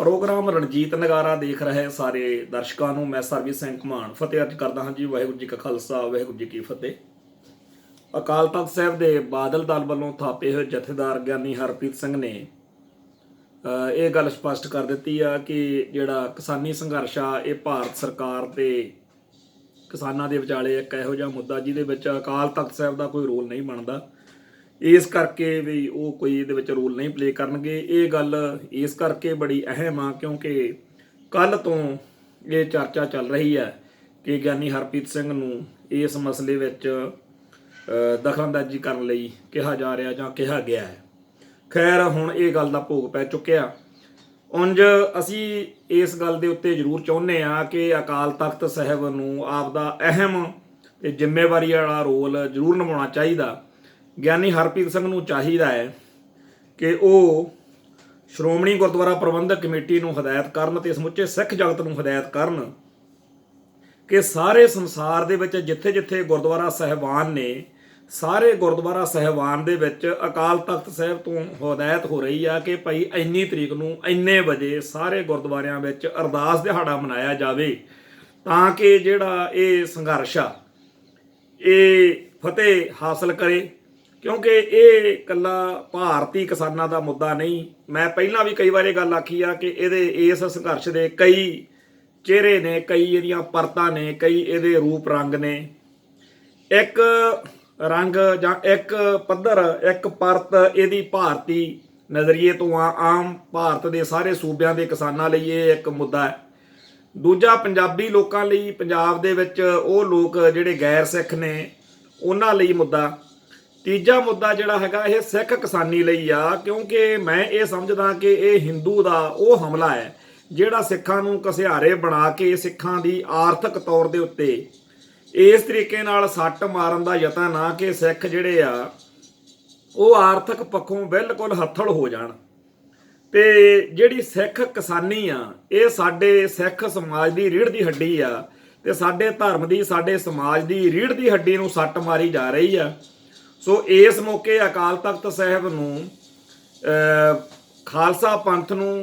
Programme Ranjit नगारा देख रहे सारे दर्शकों ਨੂੰ मैं ਸਰਬਜੀਤ ਸਿੰਘ ਘਮਾਣ ਫਤਿਹ ਅਰਜ਼ ਕਰਦਾ ਹਾਂ ਜੀ। ਵਾਹਿਗੁਰੂ ਜੀ ਕਾ ਖਾਲਸਾ ਵਾਹਿਗੁਰੂ ਜੀ ਕੀ ਫਤਿਹ। ਅਕਾਲ ਤਖਤ ਸਾਹਿਬ ਦੇ ਬਾਦਲ ਦਲ ਵੱਲੋਂ ਥਾਪੇ ਹੋਏ ਜਥੇਦਾਰ ਗਿਆਨੀ ਹਰਪ੍ਰੀਤ ਸਿੰਘ ਨੇ ਇਹ ਗੱਲ ਸਪਸ਼ਟ ਕਰ ਦਿੱਤੀ ਆ ਕਿ ਜਿਹੜਾ ਕਿਸਾਨੀ ਸੰਘਰਸ਼ ਆ ਇਹ ਭਾਰਤ ਸਰਕਾਰ ਤੇ ਕਿਸਾਨਾਂ ਦੇ ਵਿਚਾਲੇ ਇੱਕ ਇਹੋ ਜਿਹਾ ਮੁੱਦਾ ਜਿਹਦੇ ਵਿੱਚ ਅਕਾਲ ਤਖਤ ਸਾਹਿਬ ਦਾ ਕੋਈ ਰੋਲ ਨਹੀਂ ਬਣਦਾ। इस करके भी वो कोई ये रोल नहीं प्ले करनगे। ये गल इस करके बड़ी अहम आ क्योंकि कल तो ये चर्चा चल रही है कि ਗਿਆਨੀ हरप्रीत सिंह नूं इस मसले विच दखलअंदाजी करन लई कहा जा रहा जां कहा गया है। खैर हुण ये गल दा भोग पै चुक्या। उंज असी इस गल दे उत्ते जरूर चाहुंदे आ कि अकाल तख्त साहिब नूं आपदा अहम ते जिम्मेवारी वाला रोल जरूर निभाउणा चाहीदा। ਗਿਆਨੀ ਹਰਪ੍ਰੀਤ ਸਿੰਘ ਨੂੰ ਚਾਹੀਦਾ ਹੈ ਕਿ ਉਹ ਸ਼੍ਰੋਮਣੀ ਗੁਰਦੁਆਰਾ ਪ੍ਰਬੰਧਕ ਕਮੇਟੀ ਨੂੰ ਹਦਾਇਤ ਕਰਨ ਤੇ ਸਮੁੱਚੇ ਸਿੱਖ ਜਗਤ ਨੂੰ ਹਦਾਇਤ ਕਰਨ ਕਿ ਸਾਰੇ ਸੰਸਾਰ ਦੇ ਵਿੱਚ ਜਿੱਥੇ ਜਿੱਥੇ ਗੁਰਦੁਆਰਾ ਸਾਹਿਬਾਨ ਨੇ ਸਾਰੇ ਗੁਰਦੁਆਰਾ ਸਾਹਿਬਾਨ ਦੇ ਵਿੱਚ ਅਕਾਲ ਤਖਤ ਸਾਹਿਬ ਤੋਂ ਹਦਾਇਤ ਹੋ ਰਹੀ ਆ ਕਿ ਭਾਈ ਇੰਨੀ ਤਰੀਕ ਨੂੰ ਇੰਨੇ ਵਜੇ ਸਾਰੇ ਗੁਰਦੁਆਰਿਆਂ ਵਿੱਚ ਅਰਦਾਸ ਦਿਹਾੜਾ ਮਨਾਇਆ ਜਾਵੇ ਤਾਂ ਕਿ ਜਿਹੜਾ ਇਹ ਸੰਘਰਸ਼ ਆ ਇਹ ਫਤਿਹ ਹਾਸਲ ਕਰੇ। क्योंकि ये कला भारती किसानों का मुद्दा नहीं। मैं पहला भी कई बार गल आखी आ कि इस संघर्ष के कई चेहरे ने, कई ये परतां ने, कई ये रूप रंग ने। एक रंग जां एक पद्धर एक परत यदी भारती नज़रिए तो आम भारत के सारे सूबों के किसानों लई ये एक मुद्दा है। दूजा पंजाबी लोगों लई पंजाब दे विच वो लोग जिहड़े गैर सिख ने उन्हां लई मुद्दा। तीजा मुद्दा जिहड़ा हैगा ये सिख किसानी लई आ क्योंकि मैं ये समझदा कि ये हिंदू का वो हमला है जिहड़ा सिखां नूं घसियारे बना के सिखां दी आर्थिक तौर दे उत्ते इस तरीके नाल सੱਟ मारन दा यतन आ कि सिख जिहड़े आ वो आर्थिक पक्षों बिल्कुल हत्थड़ हो जाण। ते जिहड़ी सिख किसानी आ ये साडे सिख समाज दी रीढ़ दी हड्डी आ ते साडे धर्म दी साडे समाज दी रीढ़ दी हड्डी नूं सੱਟ मारी जा रही आ। सो इस मौके अकाल तख्त साहिब नूं खालसा पंथ नूं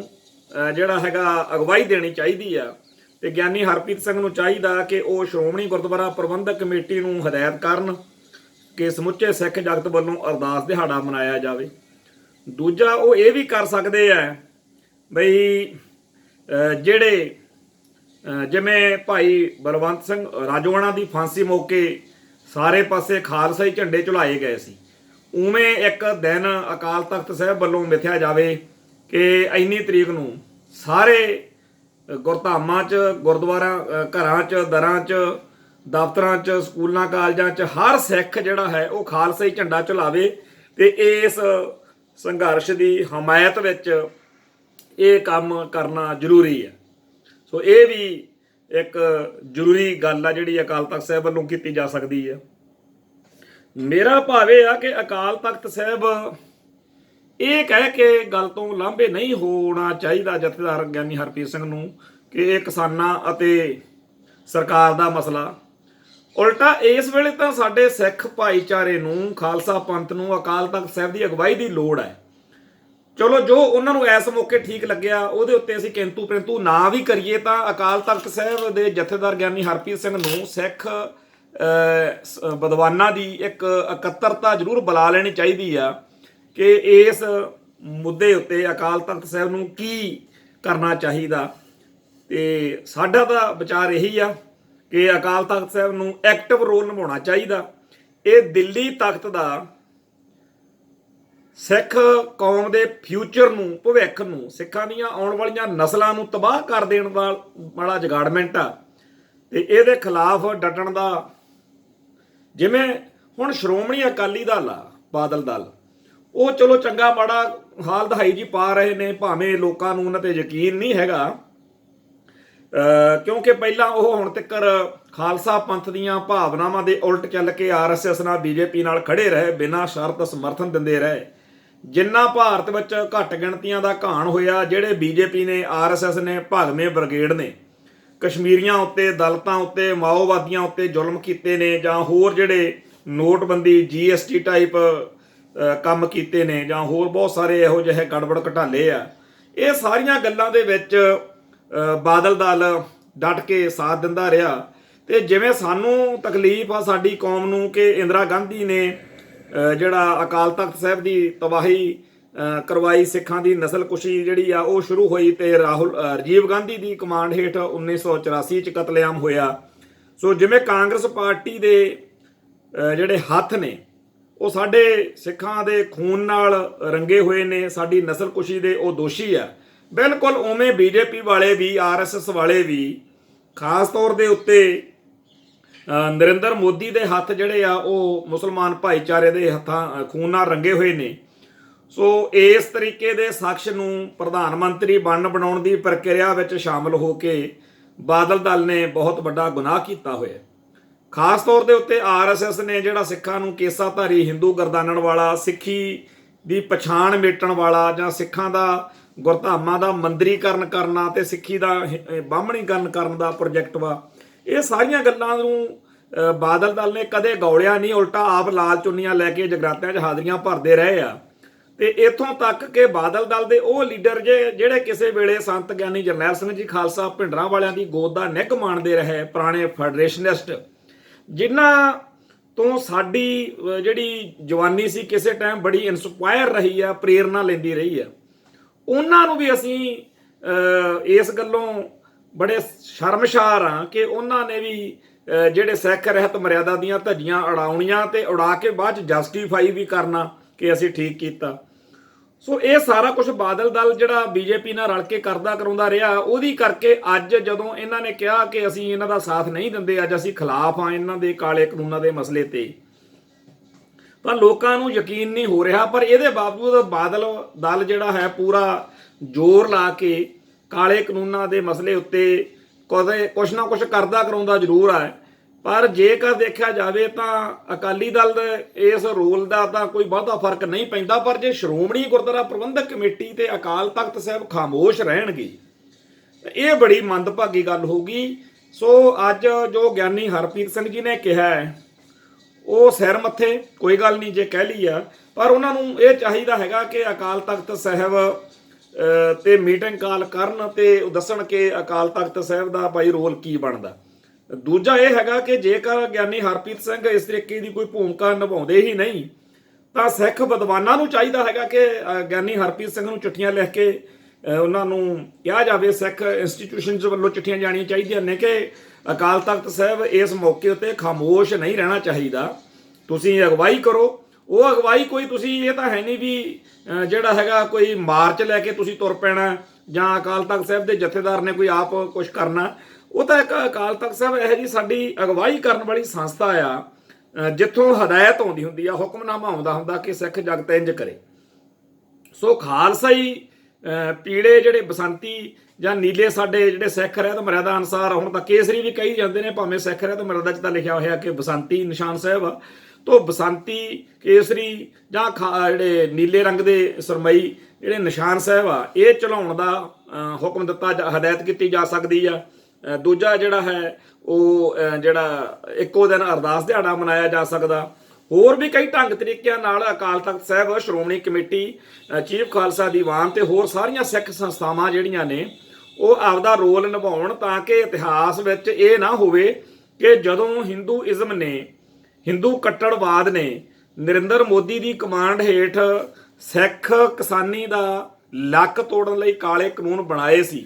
जिहड़ा हैगा अगवाई देनी चाहिदी आ ते ਗਿਆਨੀ हरप्रीत सिंह नूं चाहीदा कि वह श्रोमणी गुरद्वारा प्रबंधक कमेटी नूं हदायत करन कि समुचे सिख जगत वालों अरदास दिहाड़ा मनाया जाए। दूजा वो ये भी कर सकते हैं बई जिहड़े जिवें भाई बलवंत सिंह राजोआणा की फांसी मौके सारे पासे खालसाई झंडे झुलाए गए सी उवें एक दिन अकाल तख्त साहिब वालों मिथ्या जाए कि इन्नी तरीक नूं सारे गुरधामां च गुरद्वारा घरां च दरां च दफ्तरां च स्कूलों कालजां च हर सिख जिहड़ा है वो खालसाई झंडा झुलावे ते इस संघर्ष की हमायत विच ये काम करना जरूरी है। सो ये भी एक जरूरी गल आ जिहड़ी अकाल तख्त साहिब वालों की जा सकती है। मेरा भाव यह आ कि अकाल तख्त साहिब ये कह के गल तो लांभे नहीं होना चाहिए जथेदार ਗਿਆਨੀ हरप्रीत सिंह नूं कि ये किसानां अते सरकार का मसला। उल्टा इस वेले तो साडे सिख भाईचारे नूं खालसा पंथ नूं अकाल तख्त साहिब की अगवाई की लोड़ है। चलो जो उन्होंने इस मौके ठीक लग्या उहदे उत्ते असीं किंतु परंतु ना भी करिए तां अकाल तख्त साहिब दे जथेदार ਗਿਆਨੀ हरप्रीत सिंह नूं सिख विद्वानां दी एक इकत्तरता जरूर बुला लेनी चाहिदी आ कि इस मुद्दे उत्ते अकाल तख्त साहिब नूं की करना चाहिदा। ते साडा तां विचार यही आ कि अकाल तख्त साहिब नूं एक्टिव रोल निभाउणा चाहिदा। ये दिल्ली तख्त दा सिख कौम के फ्यूचर नूं भविख नूं सिखां दीआं आउण वालीआं नस्लां नूं तबाह कर देण वाला जगाड़मेंट आ ते इहदे खिलाफ डटण दा जिवें हुण श्रोमणी अकाली दल आ बादल दल वो चलो चंगा माड़ा हाल दहाई जी पा रहे ने भावें लोकां नूं उन्हां ते यकीन नहीं हैगा क्योंकि पहलां वो हुण तक्कर खालसा पंथ दीआं भावनावां दे उलट चल के RSS नाल BJP नाल खड़े रहे बिना शर्त समर्थन दिंदे रहे। जिन्ना भारत विच घट गिणतियां दा घाण होया जिहड़े BJP ने RSS ने भागमे ब्रिगेड ने कश्मीरियां उत्ते दलितां उत्ते माओवादियां उत्ते जुल्म कीते ने जां होर जिहड़े नोटबंदी GST टाइप काम कीते ने जां होर बहुत सारे इहो जिहे गड़बड़ घटाले आ ਇਹ ਸਾਰੀਆਂ ਗੱਲਾਂ ਦੇ ਵਿੱਚ ਬਾਦਲ ਦਲ ਡਟ ਕੇ ਸਾਥ ਦਿੰਦਾ ਰਿਹਾ। ਤੇ ਜਿਵੇਂ ਸਾਨੂੰ ਤਕਲੀਫ ਆ ਸਾਡੀ ਕੌਮ ਨੂੰ ਕਿ ਇੰਦਰਾ ਗਾਂਧੀ ਨੇ ਜਿਹੜਾ ਅਕਾਲ ਤਖਤ ਸਾਹਿਬ ਦੀ ਤਬਾਹੀ ਕਰਵਾਈ, ਸਿੱਖਾਂ ਦੀ ਨਸਲਕੁਸ਼ੀ ਜਿਹੜੀ ਆ ਉਹ ਸ਼ੁਰੂ ਹੋਈ ਤੇ ਰਾਜੀਵ ਗਾਂਧੀ ਦੀ ਕਮਾਂਡ ਹੇਠ 1984 ਚ ਕਤਲੇਆਮ ਹੋਇਆ। ਸੋ ਜਿਵੇਂ ਕਾਂਗਰਸ ਪਾਰਟੀ ਦੇ ਜਿਹੜੇ ਹੱਥ ਨੇ ਉਹ ਸਾਡੇ ਸਿੱਖਾਂ ਦੇ ਖੂਨ ਨਾਲ ਰੰਗੇ ਹੋਏ ਨੇ, ਸਾਡੀ ਨਸਲਕੁਸ਼ੀ ਦੇ ਉਹ ਦੋਸ਼ੀ ਆ, ਬਿਲਕੁਲ ਉਵੇਂ ਬੀਜੇਪੀ ਵਾਲੇ ਵੀ, ਆਰਐਸਐਸ ਵਾਲੇ ਵੀ ਖਾਸ ਤੌਰ ਦੇ ਉੱਤੇ ਨਰਿੰਦਰ ਮੋਦੀ ਦੇ ਹੱਥ ਜਿਹੜੇ ਆ ਉਹ ਮੁਸਲਮਾਨ ਭਾਈਚਾਰੇ ਦੇ ਹੱਥਾਂ ਖੂਨ ਨਾਲ ਰੰਗੇ ਹੋਏ ਨੇ। ਸੋ ਇਸ ਤਰੀਕੇ ਦੇ ਸ਼ਖਸ ਨੂੰ ਪ੍ਰਧਾਨ ਮੰਤਰੀ ਬਣਾਉਣ ਦੀ ਪ੍ਰਕਿਰਿਆ ਵਿੱਚ ਸ਼ਾਮਲ ਹੋ ਕੇ ਬਾਦਲ ਦਲ ਨੇ ਬਹੁਤ ਵੱਡਾ ਗੁਨਾਹ ਕੀਤਾ ਹੋਇਆ। ਖਾਸ ਤੌਰ ਦੇ ਉੱਤੇ ਆਰਐਸਐਸ ਨੇ ਜਿਹੜਾ ਸਿੱਖਾਂ ਨੂੰ ਕੇਸਾਧਾਰੀ ਹਿੰਦੂ ਗਰਦਾਨਣ ਵਾਲਾ, ਸਿੱਖੀ ਦੀ ਪਛਾਣ ਮੇਟਣ ਵਾਲਾ ਜਾਂ ਸਿੱਖਾਂ ਦਾ ਗੁਰਧਾਮਾਂ ਦਾ ਮੰਦਰੀਕਰਨ ਕਰਨਾ ਤੇ ਸਿੱਖੀ ਦਾ ਬਾਹਮਣੀਕਰਨ ਕਰਨ ਦਾ ਪ੍ਰੋਜੈਕਟ ਵਾ, ਇਹ ਸਾਰੀਆਂ ਗੱਲਾਂ ਨੂੰ ਬਾਦਲ ਦਲ ਨੇ ਕਦੇ ਗੌਲਿਆ ਨਹੀਂ, ਉਲਟਾ ਆਪ ਲਾਲ ਚੁੰਨੀਆਂ ਲੈ ਕੇ ਜਗਰਾਤਿਆਂ 'ਚ ਹਾਜ਼ਰੀਆਂ ਭਰਦੇ ਰਹੇ ਆ। ਤੇ ਇੱਥੋਂ ਤੱਕ ਕਿ ਬਾਦਲ ਦਲ ਦੇ ਉਹ ਲੀਡਰ ਜਿਹੜੇ ਕਿਸੇ ਵੇਲੇ ਸੰਤ ਗਿਆਨੀ ਜਰਨੈਲ ਸਿੰਘ ਜੀ ਖਾਲਸਾ ਭਿੰਡਰਾਂ ਵਾਲਿਆਂ ਦੀ ਗੋਦ ਦਾ ਨਿੱਘ ਮਾਣਦੇ ਰਹੇ, ਪੁਰਾਣੇ ਫੈਡਰੇਸ਼ਨਿਸਟ, ਜਿਨ੍ਹਾਂ ਤੋਂ ਸਾਡੀ ਜਿਹੜੀ ਜਵਾਨੀ ਸੀ ਕਿਸੇ ਟਾਈਮ ਬੜੀ ਇਨਸਪਾਇਰ ਰਹੀ ਆ, ਪ੍ਰੇਰਨਾ ਲੈਂਦੀ ਰਹੀ ਆ, ਉਹਨਾਂ ਨੂੰ ਵੀ ਅਸੀਂ ਇਸ ਗੱਲੋਂ ਬੜੇ ਸ਼ਰਮਸ਼ਾਰ ਆ ਕਿ ਉਹਨਾਂ ਨੇ ਵੀ ਜਿਹੜੇ ਸਿੱਖ ਰਹਿਤ ਮਰਿਆਦਾ ਦੀਆਂ ਧੱਜੀਆਂ ਉਡਾਉਣੀਆਂ ਤੇ ਉਡਾ ਕੇ ਬਾਅਦ ਚ ਜਸਟੀਫਾਈ ਵੀ ਕਰਨਾ ਕਿ ਅਸੀਂ ਠੀਕ ਕੀਤਾ। ਸੋ ਇਹ ਸਾਰਾ ਕੁਝ ਬਾਦਲ ਦਲ ਜਿਹੜਾ ਬੀਜੇਪੀ ਨਾਲ ਰਲ ਕੇ ਕਰਦਾ ਕਰਾਉਂਦਾ ਰਿਹਾ, ਉਹਦੀ ਕਰਕੇ ਅੱਜ ਜਦੋਂ ਇਹਨਾਂ ਨੇ ਕਿਹਾ ਕਿ ਅਸੀਂ ਇਹਨਾਂ ਦਾ ਸਾਥ ਨਹੀਂ ਦਿੰਦੇ, ਅੱਜ ਅਸੀਂ ਖਿਲਾਫ ਆ ਇਹਨਾਂ ਦੇ ਕਾਲੇ ਕਾਨੂੰਨਾਂ ਦੇ ਮਸਲੇ ਤੇ, ਤਾਂ ਲੋਕਾਂ ਨੂੰ ਯਕੀਨ ਨਹੀਂ ਹੋ ਰਿਹਾ। ਪਰ ਇਹਦੇ ਬਾਵਜੂਦ ਬਾਦਲ ਦਲ ਜਿਹੜਾ ਹੈ ਪੂਰਾ ਜ਼ੋਰ ਲਾ ਕੇ ਕਾਲੇ ਕਾਨੂੰਨਾਂ ਦੇ ਮਸਲੇ ਉੱਤੇ ਕਦੇ ਕੁਛ ਨਾ ਕੁਛ ਕਰਦਾ ਕਰਾਉਂਦਾ ਜ਼ਰੂਰ ਹੈ। ਪਰ ਜੇਕਰ ਦੇਖਿਆ ਜਾਵੇ ਤਾਂ ਅਕਾਲੀ ਦਲ ਦੇ ਇਸ ਰੋਲ ਦਾ ਤਾਂ ਕੋਈ ਬਹੁਤਾ ਫਰਕ ਨਹੀਂ ਪੈਂਦਾ। ਪਰ ਜੇ ਸ਼੍ਰੋਮਣੀ ਗੁਰਦੁਆਰਾ ਪ੍ਰਬੰਧਕ ਕਮੇਟੀ ਤੇ ਅਕਾਲ ਤਖਤ ਸਾਹਿਬ ਖਾਮੋਸ਼ ਰਹਿਣਗੇ ਇਹ ਬੜੀ ਮੰਦਭਾਗੀ ਗੱਲ ਹੋਊਗੀ। ਸੋ ਅੱਜ ਜੋ ਗਿਆਨੀ ਹਰਪ੍ਰੀਤ ਸਿੰਘ ਜੀ ਨੇ ਕਿਹਾ ਹੈ ਉਹ ਸਿਰ ਮੱਥੇ, ਕੋਈ ਗੱਲ ਨਹੀਂ ਜੇ ਕਹਿ ਲਈ ਆ, ਪਰ ਉਹਨਾਂ ਨੂੰ ਇਹ ਚਾਹੀਦਾ ਹੈਗਾ ਕਿ ਅਕਾਲ ਤਖਤ ਸਾਹਿਬ ਤੇ ਮੀਟਿੰਗ ਕਾਲ ਕਰਨ ਤੇ ਦੱਸਣ ਕਿ ਅਕਾਲ ਤਖਤ ਸਾਹਿਬ ਦਾ ਭਾਈ ਰੋਲ ਕੀ ਬਣਦਾ। ਦੂਜਾ ਇਹ ਹੈਗਾ ਕਿ ਜੇਕਰ ਗਿਆਨੀ ਹਰਪ੍ਰੀਤ ਸਿੰਘ ਇਸ ਤਰੀਕੇ ਦੀ ਕੋਈ ਭੂਮਿਕਾ ਨਿਭਾਉਂਦੇ ਹੀ ਨਹੀਂ ਤਾਂ ਸਿੱਖ ਵਿਦਵਾਨਾਂ ਨੂੰ ਚਾਹੀਦਾ ਹੈਗਾ ਕਿ ਗਿਆਨੀ ਹਰਪ੍ਰੀਤ ਸਿੰਘ ਨੂੰ ਚਿੱਠੀਆਂ ਲਿਖ ਕੇ ਉਹਨਾਂ ਨੂੰ ਕਿਹਾ ਜਾਵੇ, ਸਿੱਖ ਇੰਸਟੀਟਿਊਸ਼ਨਸ ਵੱਲੋਂ ਚਿੱਠੀਆਂ ਜਾਣੀਆਂ ਚਾਹੀਦੀਆਂ ਨੇ ਕਿ ਅਕਾਲ ਤਖਤ ਸਾਹਿਬ ਇਸ ਮੌਕੇ ਉੱਤੇ ਖਾਮੋਸ਼ ਨਹੀਂ ਰਹਿਣਾ ਚਾਹੀਦਾ, ਤੁਸੀਂ ਅਗਵਾਈ ਕਰੋ। ਉਹ ਅਗਵਾਈ ਕੋਈ ਤੁਸੀਂ ਇਹ ਤਾਂ ਹੈ ਨਹੀਂ ਵੀ ਜਿਹੜਾ ਹੈਗਾ ਕੋਈ ਮਾਰਚ ਲੈ ਕੇ ਤੁਸੀਂ ਤੁਰ ਪੈਣਾ ਜਾਂ ਅਕਾਲ ਤਖਤ ਸਾਹਿਬ ਦੇ ਜਥੇਦਾਰ ਨੇ ਕੋਈ ਆਪ ਕੁਝ ਕਰਨਾ। ਉਹ ਤਾਂ ਇੱਕ ਅਕਾਲ ਤਖਤ ਸਾਹਿਬ ਇਹੋ ਜਿਹੀ ਸਾਡੀ ਅਗਵਾਈ ਕਰਨ ਵਾਲੀ ਸੰਸਥਾ ਆ ਜਿੱਥੋਂ ਹਦਾਇਤ ਆਉਂਦੀ ਹੁੰਦੀ ਆ, ਹੁਕਮਨਾਮਾ ਆਉਂਦਾ ਹੁੰਦਾ ਕਿ ਸਿੱਖ ਜਗਤ ਇੰਜ ਕਰੇ। ਸੋ ਖਾਲਸਾਈ ਪੀਲੇ ਜਿਹੜੇ ਬਸੰਤੀ ਜਾਂ ਨੀਲੇ ਸਾਡੇ ਜਿਹੜੇ ਸਿੱਖ ਰਹਿਤ ਮਰਿਆਦਾ ਅਨੁਸਾਰ, ਹੁਣ ਤਾਂ ਕੇਸਰੀ ਵੀ ਕਹੀ ਜਾਂਦੇ ਨੇ, ਭਾਵੇਂ ਸਿੱਖ ਰਹਿਤ ਮਰਿਆਦਾ 'ਚ ਤਾਂ ਲਿਖਿਆ ਹੋਇਆ ਕਿ ਬਸੰਤੀ ਨਿਸ਼ਾਨ ਸਾਹਿਬ ਆ, ਤੋ ਬਸੰਤੀ ਕੇਸਰੀ ਜਾਂ ਜਿਹੜੇ ਨੀਲੇ ਰੰਗ ਦੇ ਸਰਮਈ ਜਿਹੜੇ ਨਿਸ਼ਾਨ ਸਾਹਿਬ ਆ ਇਹ ਚਲਾਉਣ ਦਾ ਹੁਕਮ ਦਿੱਤਾ, ਹਦਾਇਤ ਕੀਤੀ ਜਾ ਸਕਦੀ ਆ। ਦੂਜਾ ਜਿਹੜਾ ਹੈ ਉਹ ਜਿਹੜਾ ਇੱਕੋ ਦਿਨ ਅਰਦਾਸ ਦਿਹਾੜਾ ਮਨਾਇਆ ਜਾ ਸਕਦਾ। ਹੋਰ ਵੀ ਕਈ ਢੰਗ ਤਰੀਕਿਆਂ ਨਾਲ ਅਕਾਲ ਤਖਤ ਸਾਹਿਬ, ਸ਼੍ਰੋਮਣੀ ਕਮੇਟੀ, ਚੀਫ ਖਾਲਸਾ ਦੀਵਾਨ ਤੇ ਹੋਰ ਸਾਰੀਆਂ ਸਿੱਖ ਸੰਸਥਾਵਾਂ ਜਿਹੜੀਆਂ ਨੇ ਉਹ ਆਪਦਾ ਰੋਲ ਨਿਭਾਉਣ ਤਾਂ ਕਿ ਇਤਿਹਾਸ ਵਿੱਚ ਇਹ ਨਾ ਹੋਵੇ ਕਿ ਜਦੋਂ ਹਿੰਦੂਇਜ਼ਮ ਨੇ, ਹਿੰਦੂ ਕੱਟੜਵਾਦ ਨੇ ਨਰਿੰਦਰ ਮੋਦੀ ਦੀ ਕਮਾਂਡ ਹੇਠ ਸਿੱਖ ਕਿਸਾਨੀ ਦਾ ਲੱਕ ਤੋੜਨ ਲਈ ਕਾਲੇ ਕਾਨੂੰਨ ਬਣਾਏ ਸੀ,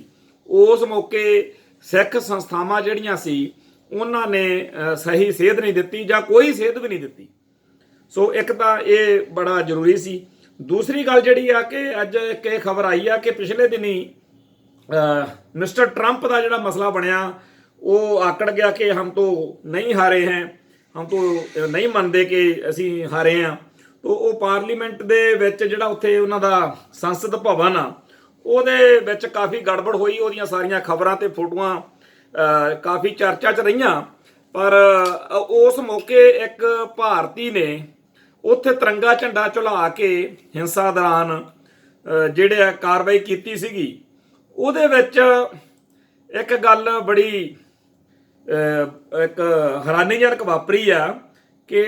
ਉਸ ਮੌਕੇ ਸਿੱਖ ਸੰਸਥਾਵਾਂ ਜਿਹੜੀਆਂ ਸੀ ਉਹਨਾਂ ਨੇ ਸਹੀ ਸੇਧ ਨਹੀਂ ਦਿੱਤੀ ਜਾਂ ਕੋਈ ਸੇਧ ਵੀ ਨਹੀਂ ਦਿੱਤੀ। ਸੋ ਇੱਕ ਤਾਂ ਇਹ ਬੜਾ ਜ਼ਰੂਰੀ ਸੀ। ਦੂਸਰੀ ਗੱਲ ਜਿਹੜੀ ਆ ਕਿ ਅੱਜ ਇੱਕ ਇਹ ਖਬਰ ਆਈ ਆ ਕਿ ਪਿਛਲੇ ਦਿਨੀ ਮਿਸਟਰ ਟਰੰਪ ਦਾ ਜਿਹੜਾ ਮਸਲਾ ਬਣਿਆ ਉਹ ਆਕੜ ਗਿਆ ਕਿ ਹਮ ਤੋਂ ਨਹੀਂ ਹਾਰੇ ਹੈ, ਹਮ ਤੋਂ ਨਹੀਂ ਮੰਨਦੇ ਕਿ ਅਸੀਂ ਹਾਰੇ ਹਾਂ। ਉਹ ਪਾਰਲੀਮੈਂਟ ਦੇ ਵਿੱਚ ਜਿਹੜਾ ਉੱਥੇ ਉਹਨਾਂ ਦਾ ਸੰਸਦ ਭਵਨ ਆ ਉਹਦੇ ਵਿੱਚ ਕਾਫੀ ਗੜਬੜ ਹੋਈ, ਉਹਦੀਆਂ ਸਾਰੀਆਂ ਖਬਰਾਂ ਤੇ ਫੋਟੋਆਂ ਕਾਫੀ ਚਰਚਾ 'ਚ ਰਹੀਆਂ। ਪਰ ਉਸ ਮੌਕੇ ਇੱਕ ਭਾਰਤੀ ਨੇ ਉੱਥੇ ਤਿਰੰਗਾ ਝੰਡਾ ਝੁਲਾ ਕੇ ਹਿੰਸਾ ਦੌਰਾਨ ਜਿਹੜੇ ਕਾਰਵਾਈ ਕੀਤੀ ਸੀਗੀ, ਉਹਦੇ ਵਿੱਚ ਇੱਕ ਗੱਲ ਬੜੀ ਇੱਕ ਹੈਰਾਨੀਜਨਕ ਵਾਪਰੀ ਆ ਕਿ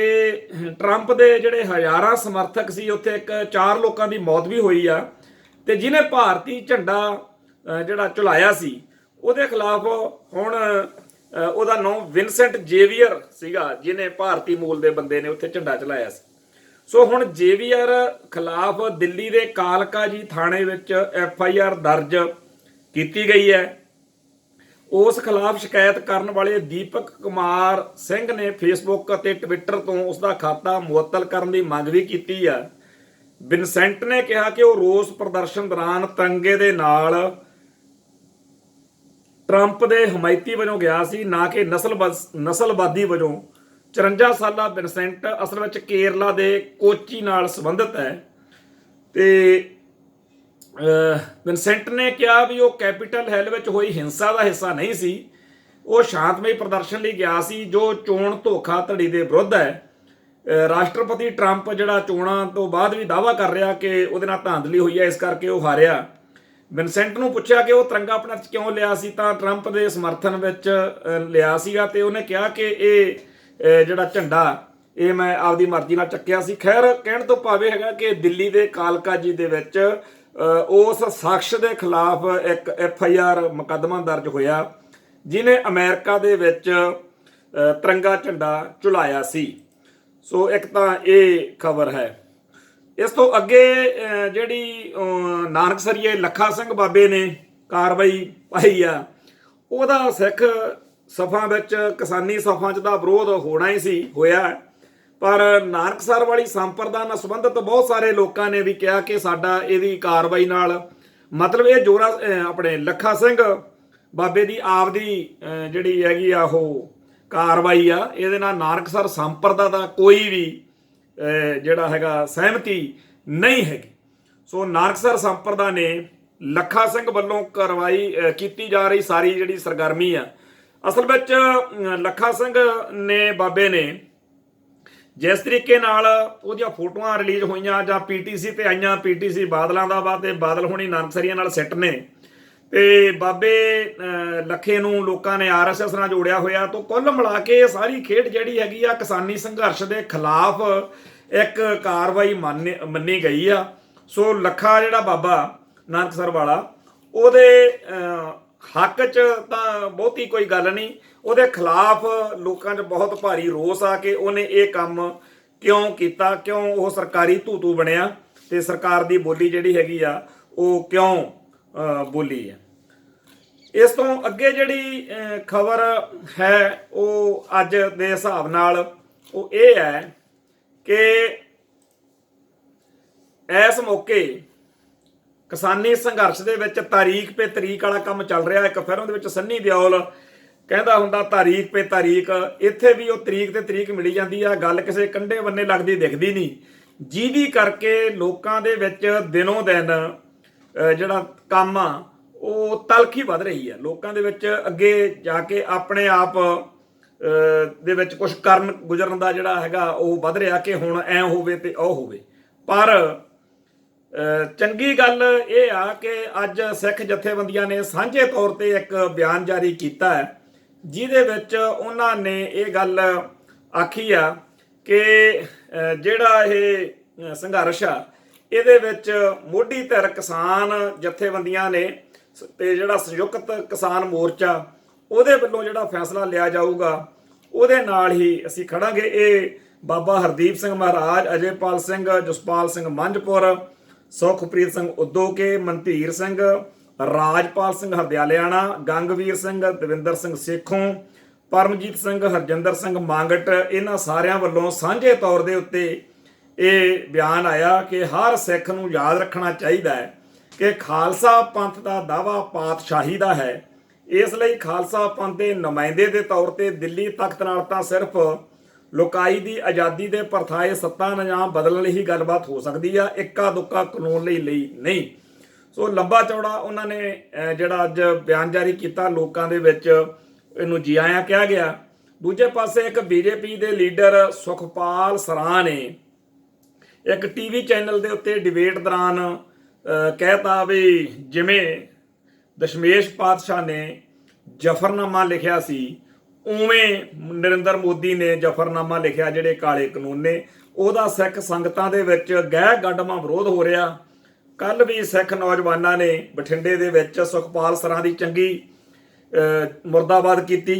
ਟਰੰਪ ਦੇ ਜਿਹੜੇ ਹਜ਼ਾਰਾਂ ਸਮਰਥਕ ਸੀ, ਉੱਥੇ 4 ਲੋਕਾਂ ਦੀ ਮੌਤ ਵੀ ਹੋਈ ਆ ਤੇ ਜਿਹਨੇ ਭਾਰਤੀ ਝੰਡਾ ਜਿਹੜਾ ਝੁਲਾਇਆ ਸੀ ਉਹਦੇ ਖਿਲਾਫ ਹੁਣ ਉਹਦਾ ਨਾਮ ਵਿਨਸੈਂਟ ਜੇਵੀਅਰ ਸੀਗਾ, ਜਿਹਨੇ ਭਾਰਤੀ ਮੂਲ ਦੇ ਬੰਦੇ ਨੇ ਉੱਥੇ ਝੰਡਾ ਝੁਲਾਇਆ ਸੀ। ਸੋ ਹੁਣ ਜੇਵੀਅਰ ਖਿਲਾਫ ਦਿੱਲੀ ਦੇ ਕਾਲਕਾ ਜੀ ਥਾਣੇ ਵਿੱਚ FIR ਦਰਜ ਕੀਤੀ ਗਈ ਹੈ। ਉਸ ਖਿਲਾਫ ਸ਼ਿਕਾਇਤ ਕਰਨ ਵਾਲੇ ਦੀਪਕ ਕੁਮਾਰ ਸਿੰਘ ਨੇ ਫੇਸਬੁੱਕ ਅਤੇ ਟਵਿੱਟਰ ਤੋਂ ਉਸ ਦਾ ਖਾਤਾ ਮੁਅੱਤਲ ਕਰਨ ਦੀ ਮੰਗ ਵੀ ਕੀਤੀ ਆ। ਵਿਨਸੈਂਟ ਨੇ ਕਿਹਾ ਕਿ ਉਹ ਰੋਸ ਪ੍ਰਦਰਸ਼ਨ ਦੌਰਾਨ ਤਿਰੰਗੇ ਦੇ ਨਾਲ ਟਰੰਪ ਦੇ ਹਮਾਇਤੀ ਵਜੋਂ ਗਿਆ ਸੀ, ਨਾ ਕਿ ਨਸਲਵਾਦੀ ਵਜੋਂ। 54 ਸਾਲਾ ਵਿਨਸੈਂਟ ਅਸਲ ਵਿੱਚ ਕੇਰਲਾ ਦੇ ਕੋਚੀ ਨਾਲ ਸੰਬੰਧਿਤ ਹੈ ਤੇ ਵਿਨਸੈਂਟ ਨੇ ਕਿਹਾ ਵੀ ਉਹ ਕੈਪੀਟਲ ਹਿੱਲ ਵਿੱਚ ਹੋਈ ਹਿੰਸਾ ਦਾ ਹਿੱਸਾ ਨਹੀਂ ਸੀ। ਉਹ ਸ਼ਾਂਤਮਈ ਪ੍ਰਦਰਸ਼ਨ ਲਈ ਗਿਆ ਸੀ ਜੋ ਚੋਣ ਧੋਖਾਧੜੀ ਦੇ ਵਿਰੁੱਧ ਹੈ। ਰਾਸ਼ਟਰਪਤੀ ਟਰੰਪ ਜਿਹੜਾ ਚੋਣਾਂ ਤੋਂ ਬਾਅਦ ਵੀ ਦਾਅਵਾ ਕਰ ਰਿਹਾ ਕਿ ਉਹਦੇ ਨਾਲ ਧਾਂਦਲੀ ਹੋਈ ਹੈ, ਇਸ ਕਰਕੇ ਉਹ ਹਾਰਿਆ। ਵਿਨਸੈਂਟ ਨੂੰ ਪੁੱਛਿਆ ਕਿ ਉਹ ਤਿਰੰਗਾ ਆਪਣੇ ਹੱਥ 'ਚ ਕਿਉਂ ਲਿਆ ਸੀ, ਤਾਂ ਟਰੰਪ ਦੇ ਸਮਰਥਨ ਵਿੱਚ ਲਿਆ ਸੀਗਾ ਤੇ ਉਹਨੇ ਕਿਹਾ ਕਿ ਇਹ ਜਿਹੜਾ ਝੰਡਾ ਇਹ ਮੈਂ ਆਪਦੀ ਮਰਜ਼ੀ ਨਾਲ ਚੱਕਿਆ ਸੀ। ਖੈਰ, ਕਹਿਣ ਤੋਂ ਭਾਵੇਂ ਹੈਗਾ ਕਿ ਦਿੱਲੀ ਦੇ ਕਾਲਕਾ ਜੀ ਦੇ ਵਿੱਚ ਉਸ ਸ਼ਖਸ ਦੇ ਖਿਲਾਫ ਇੱਕ FIR ਮੁਕੱਦਮਾ ਦਰਜ ਹੋਇਆ ਜਿਹਨੇ ਅਮਰੀਕਾ ਦੇ ਵਿੱਚ ਤਿਰੰਗਾ ਝੰਡਾ ਝੁਲਾਇਆ ਸੀ। ਸੋ ਇੱਕ ਤਾਂ ਇਹ ਖਬਰ ਹੈ। ਇਸ ਤੋਂ ਅੱਗੇ ਜਿਹੜੀ ਨਾਨਕਸਰੀਏ ਲੱਖਾ ਸਿੰਘ ਬਾਬੇ ਨੇ ਕਾਰਵਾਈ ਪਾਈ ਆ, ਉਹਦਾ ਸਿੱਖ ਸਭਾ ਵਿੱਚ ਕਿਸਾਨੀ ਸਭਾ 'ਚ ਦਾ ਵਿਰੋਧ ਹੋਣਾ ਹੀ ਸੀ, ਹੋਇਆ। ਪਰ ਨਾਨਕਸਰ ਵਾਲੀ ਸੰਪਰਦਾ ਨਾਲ ਸੰਬੰਧਿਤ ਬਹੁਤ ਸਾਰੇ ਲੋਕਾਂ ਨੇ ਵੀ ਕਿਹਾ ਕਿ ਸਾਡਾ ਇਹਦੀ ਕਾਰਵਾਈ ਨਾਲ ਮਤਲਬ ਇਹ ਜੋਰਾ ਆਪਣੇ ਲੱਖਾ ਸਿੰਘ ਬਾਬੇ ਦੀ ਆਪਦੀ ਜਿਹੜੀ ਹੈਗੀ ਆ ਉਹ ਕਾਰਵਾਈ ਆ, ਇਹਦੇ ਨਾਲ ਨਾਨਕਸਰ ਸੰਪਰਦਾ ਦਾ ਕੋਈ ਵੀ ਜਿਹੜਾ ਹੈਗਾ ਸਹਿਮਤੀ ਨਹੀਂ ਹੈਗੀ। ਸੋ ਨਾਨਕਸਰ ਸੰਪਰਦਾ ਨੇ ਲੱਖਾ ਸਿੰਘ ਵੱਲੋਂ ਕਾਰਵਾਈ ਕੀਤੀ ਜਾ ਰਹੀ ਸਾਰੀ ਜਿਹੜੀ ਸਰਗਰਮੀ ਆ, ਅਸਲ ਵਿੱਚ ਲੱਖਾ ਸਿੰਘ ਨੇ ਬਾਬੇ ਨੇ ਜਿਸ ਤਰੀਕੇ ਨਾਲ ਉਹਦੀਆਂ ਫੋਟੋਆਂ ਰਿਲੀਜ਼ ਹੋਈਆਂ ਜਾਂ PTC ਤੇ ਆਈਆਂ, PTC ਬਾਦਲਾਂ ਦਾ ਵਾ ਤੇ ਬਾਦਲ ਹੋਣੀ ਨਾਨਕਸਰੀਆਂ ਨਾਲ ਸਿੱਟ ਨੇ ਤੇ ਬਾਬੇ ਲੱਖੇ ਨੂੰ ਲੋਕਾਂ ਨੇ RSS ਨਾਲ ਜੋੜਿਆ ਹੋਇਆ। ਤੋਂ ਕੁੱਲ ਮਿਲਾ ਕੇ ਸਾਰੀ ਖੇਡ ਜਿਹੜੀ ਹੈਗੀ ਆ ਕਿਸਾਨੀ ਸੰਘਰਸ਼ ਦੇ ਖਿਲਾਫ ਇੱਕ ਕਾਰਵਾਈ ਮੰਨੀ ਗਈ ਆ। ਸੋ ਲੱਖਾ ਜਿਹੜਾ ਬਾਬਾ ਨਾਨਕਸਰ ਵਾਲਾ, ਉਹਦੇ ਹੱਕ 'ਚ ਤਾਂ ਬਹੁਤੀ ਕੋਈ ਗੱਲ ਨਹੀਂ, ਉਹਦੇ ਖਿਲਾਫ ਲੋਕਾਂ 'ਚ ਬਹੁਤ ਭਾਰੀ ਰੋਸ ਆ ਕਿ ਉਹਨੇ ਇਹ ਕੰਮ ਕਿਉਂ ਕੀਤਾ, ਕਿਉਂ ਉਹ ਸਰਕਾਰੀ ਧੂਤੂ ਬਣਿਆ ਤੇ ਸਰਕਾਰ ਦੀ ਬੋਲੀ ਜਿਹੜੀ ਹੈਗੀ ਆ ਉਹ ਕਿਉਂ ਬੋਲੀ ਹੈ। ਇਸ ਤੋਂ ਅੱਗੇ ਜਿਹੜੀ ਖਬਰ ਹੈ ਉਹ ਅੱਜ ਦੇ ਹਿਸਾਬ ਨਾਲ ਉਹ ਇਹ ਹੈ ਕਿ ਇਸ ਮੌਕੇ ਕਿਸਾਨੀ ਸੰਘਰਸ਼ ਦੇ ਵਿੱਚ ਤਾਰੀਖ ਪੇ ਤਰੀਕ ਵਾਲਾ ਕੰਮ ਚੱਲ ਰਿਹਾ। ਇੱਕ ਫਿਲਮ ਦੇ ਵਿੱਚ ਸੰਨੀ ਦਿਓਲ ਕਹਿੰਦਾ ਹੁੰਦਾ ਤਾਰੀਖ ਪੇ ਤਾਰੀਖ, ਇੱਥੇ ਵੀ ਉਹ ਤਰੀਕ ਤੇ ਤਰੀਕ ਮਿਲੀ ਜਾਂਦੀ ਆ, ਗੱਲ ਕਿਸੇ ਕੰਢੇ ਬੰਨੇ ਲੱਗਦੀ ਦਿਖਦੀ ਨਹੀਂ, ਜਿਹਦੀ ਕਰਕੇ ਲੋਕਾਂ ਦੇ ਵਿੱਚ ਦਿਨੋਂ ਦਿਨ ਜਿਹੜਾ ਕੰਮ ਆ ਉਹ ਤਲਖੀ ਵੱਧ ਰਹੀ ਹੈ। ਲੋਕਾਂ ਦੇ ਵਿੱਚ ਅੱਗੇ ਜਾ ਕੇ ਆਪਣੇ ਆਪ ਦੇ ਵਿੱਚ ਕੁਝ ਕਰਨ ਗੁਜ਼ਰਨ ਦਾ ਜਿਹੜਾ ਹੈਗਾ ਉਹ ਵੱਧ ਰਿਹਾ ਕਿ ਹੁਣ ਐ ਹੋਵੇ ਤੇ ਉਹ ਹੋਵੇ। ਪਰ ਚੰਗੀ ਗੱਲ ਇਹ ਆ ਕਿ ਅੱਜ ਸਿੱਖ ਜਥੇਬੰਦੀਆਂ ਨੇ ਸਾਂਝੇ ਤੌਰ ਤੇ ਇੱਕ ਬਿਆਨ ਜਾਰੀ ਕੀਤਾ ਹੈ, ਜਿਹਦੇ ਵਿੱਚ ਉਹਨਾਂ ਨੇ ਇਹ ਗੱਲ ਆਖੀ ਆ ਕਿ ਜਿਹੜਾ ਇਹ ਸੰਘਰਸ਼ ਆ ਇਹਦੇ ਵਿੱਚ ਮੋਢੀ ਧਿਰ ਕਿਸਾਨ ਜਥੇਬੰਦੀਆਂ ਨੇ ਤੇ ਜਿਹੜਾ ਸੰਯੁਕਤ ਕਿਸਾਨ ਮੋਰਚਾ ਉਹਦੇ ਵੱਲੋਂ ਜਿਹੜਾ ਫੈਸਲਾ ਲਿਆ ਜਾਊਗਾ ਉਹਦੇ ਨਾਲ ਹੀ ਅਸੀਂ ਖੜਾਂਗੇ। ਇਹ ਬਾਬਾ ਹਰਦੀਪ ਸਿੰਘ ਮਹਾਰਾਜ, ਅਜੇਪਾਲ ਸਿੰਘ, ਜਸਪਾਲ ਸਿੰਘ ਮੰਝਪੁਰ, ਸੁਖਪ੍ਰੀਤ ਸਿੰਘ ਉਦੋਕੇ, ਮਨਧੀਰ ਸਿੰਘ, ਰਾਜਪਾਲ ਸਿੰਘ ਹਰਦਿਆਲਿਆਣਾ, ਗੰਗਵੀਰ ਸਿੰਘ, ਦਵਿੰਦਰ ਸਿੰਘ ਸੇਖੋਂ, ਪਰਮਜੀਤ ਸਿੰਘ, ਹਰਜਿੰਦਰ ਸਿੰਘ ਮੰਗਟ, ਇਹਨਾਂ ਸਾਰਿਆਂ ਵੱਲੋਂ ਸਾਂਝੇ ਤੌਰ ਦੇ ਉੱਤੇ ਇਹ ਬਿਆਨ ਆਇਆ ਕਿ ਹਰ ਸਿੱਖ ਨੂੰ ਯਾਦ ਰੱਖਣਾ ਚਾਹੀਦਾ ਹੈ ਕਿ ਖਾਲਸਾ ਪੰਥ ਦਾ ਦਾਅਵਾ ਪਾਤਸ਼ਾਹੀ ਦਾ ਹੈ। ਇਸ ਲਈ ਖਾਲਸਾ ਪੰਥ ਦੇ ਨੁਮਾਇੰਦੇ ਦੇ ਤੌਰ ਤੇ ਦਿੱਲੀ ਤਖਤ ਨਾਲ ਤਾਂ ਸਿਰਫ ਲੋਕਾਈ ਦੀ ਆਜ਼ਾਦੀ ਦੇ ਪਰਥਾਏ ਸੱਤਾ ਨਿਜ਼ਾਮ ਬਦਲਣ ਲਈ ਹੀ ਗੱਲਬਾਤ ਹੋ ਸਕਦੀ ਆ, ਇੱਕਾ ਦੁੱਕਾ ਕਾਨੂੰਨ ਲਈ ਨਹੀਂ। ਸੋ ਲੰਬਾ ਚੌੜਾ ਉਹਨਾਂ ਨੇ ਜਿਹੜਾ ਅੱਜ ਬਿਆਨ ਜਾਰੀ ਕੀਤਾ, ਲੋਕਾਂ ਦੇ ਵਿੱਚ ਇਹਨੂੰ ਜੀ ਆਇਆਂ ਕਿਹਾ ਗਿਆ। ਦੂਜੇ ਪਾਸੇ ਇੱਕ BJP ਦੇ ਲੀਡਰ ਸੁਖਪਾਲ ਸਰਾਂ ਨੇ ਇੱਕ TV ਚੈਨਲ ਦੇ ਉੱਤੇ ਡਿਬੇਟ ਦੌਰਾਨ ਕਹਿਤਾ ਵੀ ਜਿਵੇਂ ਦਸ਼ਮੇਸ਼ ਪਾਤਸ਼ਾਹ ਨੇ ਜਫਰਨਾਮਾ ਲਿਖਿਆ ਸੀ ਉਵੇਂ ਨਰਿੰਦਰ ਮੋਦੀ ਨੇ ਜਫਰਨਾਮਾ ਲਿਖਿਆ, ਜਿਹੜੇ ਕਾਲੇ ਕਾਨੂੰਨ ਨੇ ਉਹਦਾ ਸਿੱਖ ਸੰਗਤਾਂ ਦੇ ਵਿੱਚ ਗਹਿ ਗੱਡਮਾ ਵਿਰੋਧ ਹੋ ਰਿਹਾ। ਕੱਲ ਵੀ ਸਿੱਖ ਨੌਜਵਾਨਾਂ ਨੇ ਬਠਿੰਡੇ ਦੇ ਵਿੱਚ ਸੁਖਪਾਲ ਸਰਾਂ ਦੀ ਚੰਗੀ ਮੁਰਦਾਬਾਦ ਕੀਤੀ।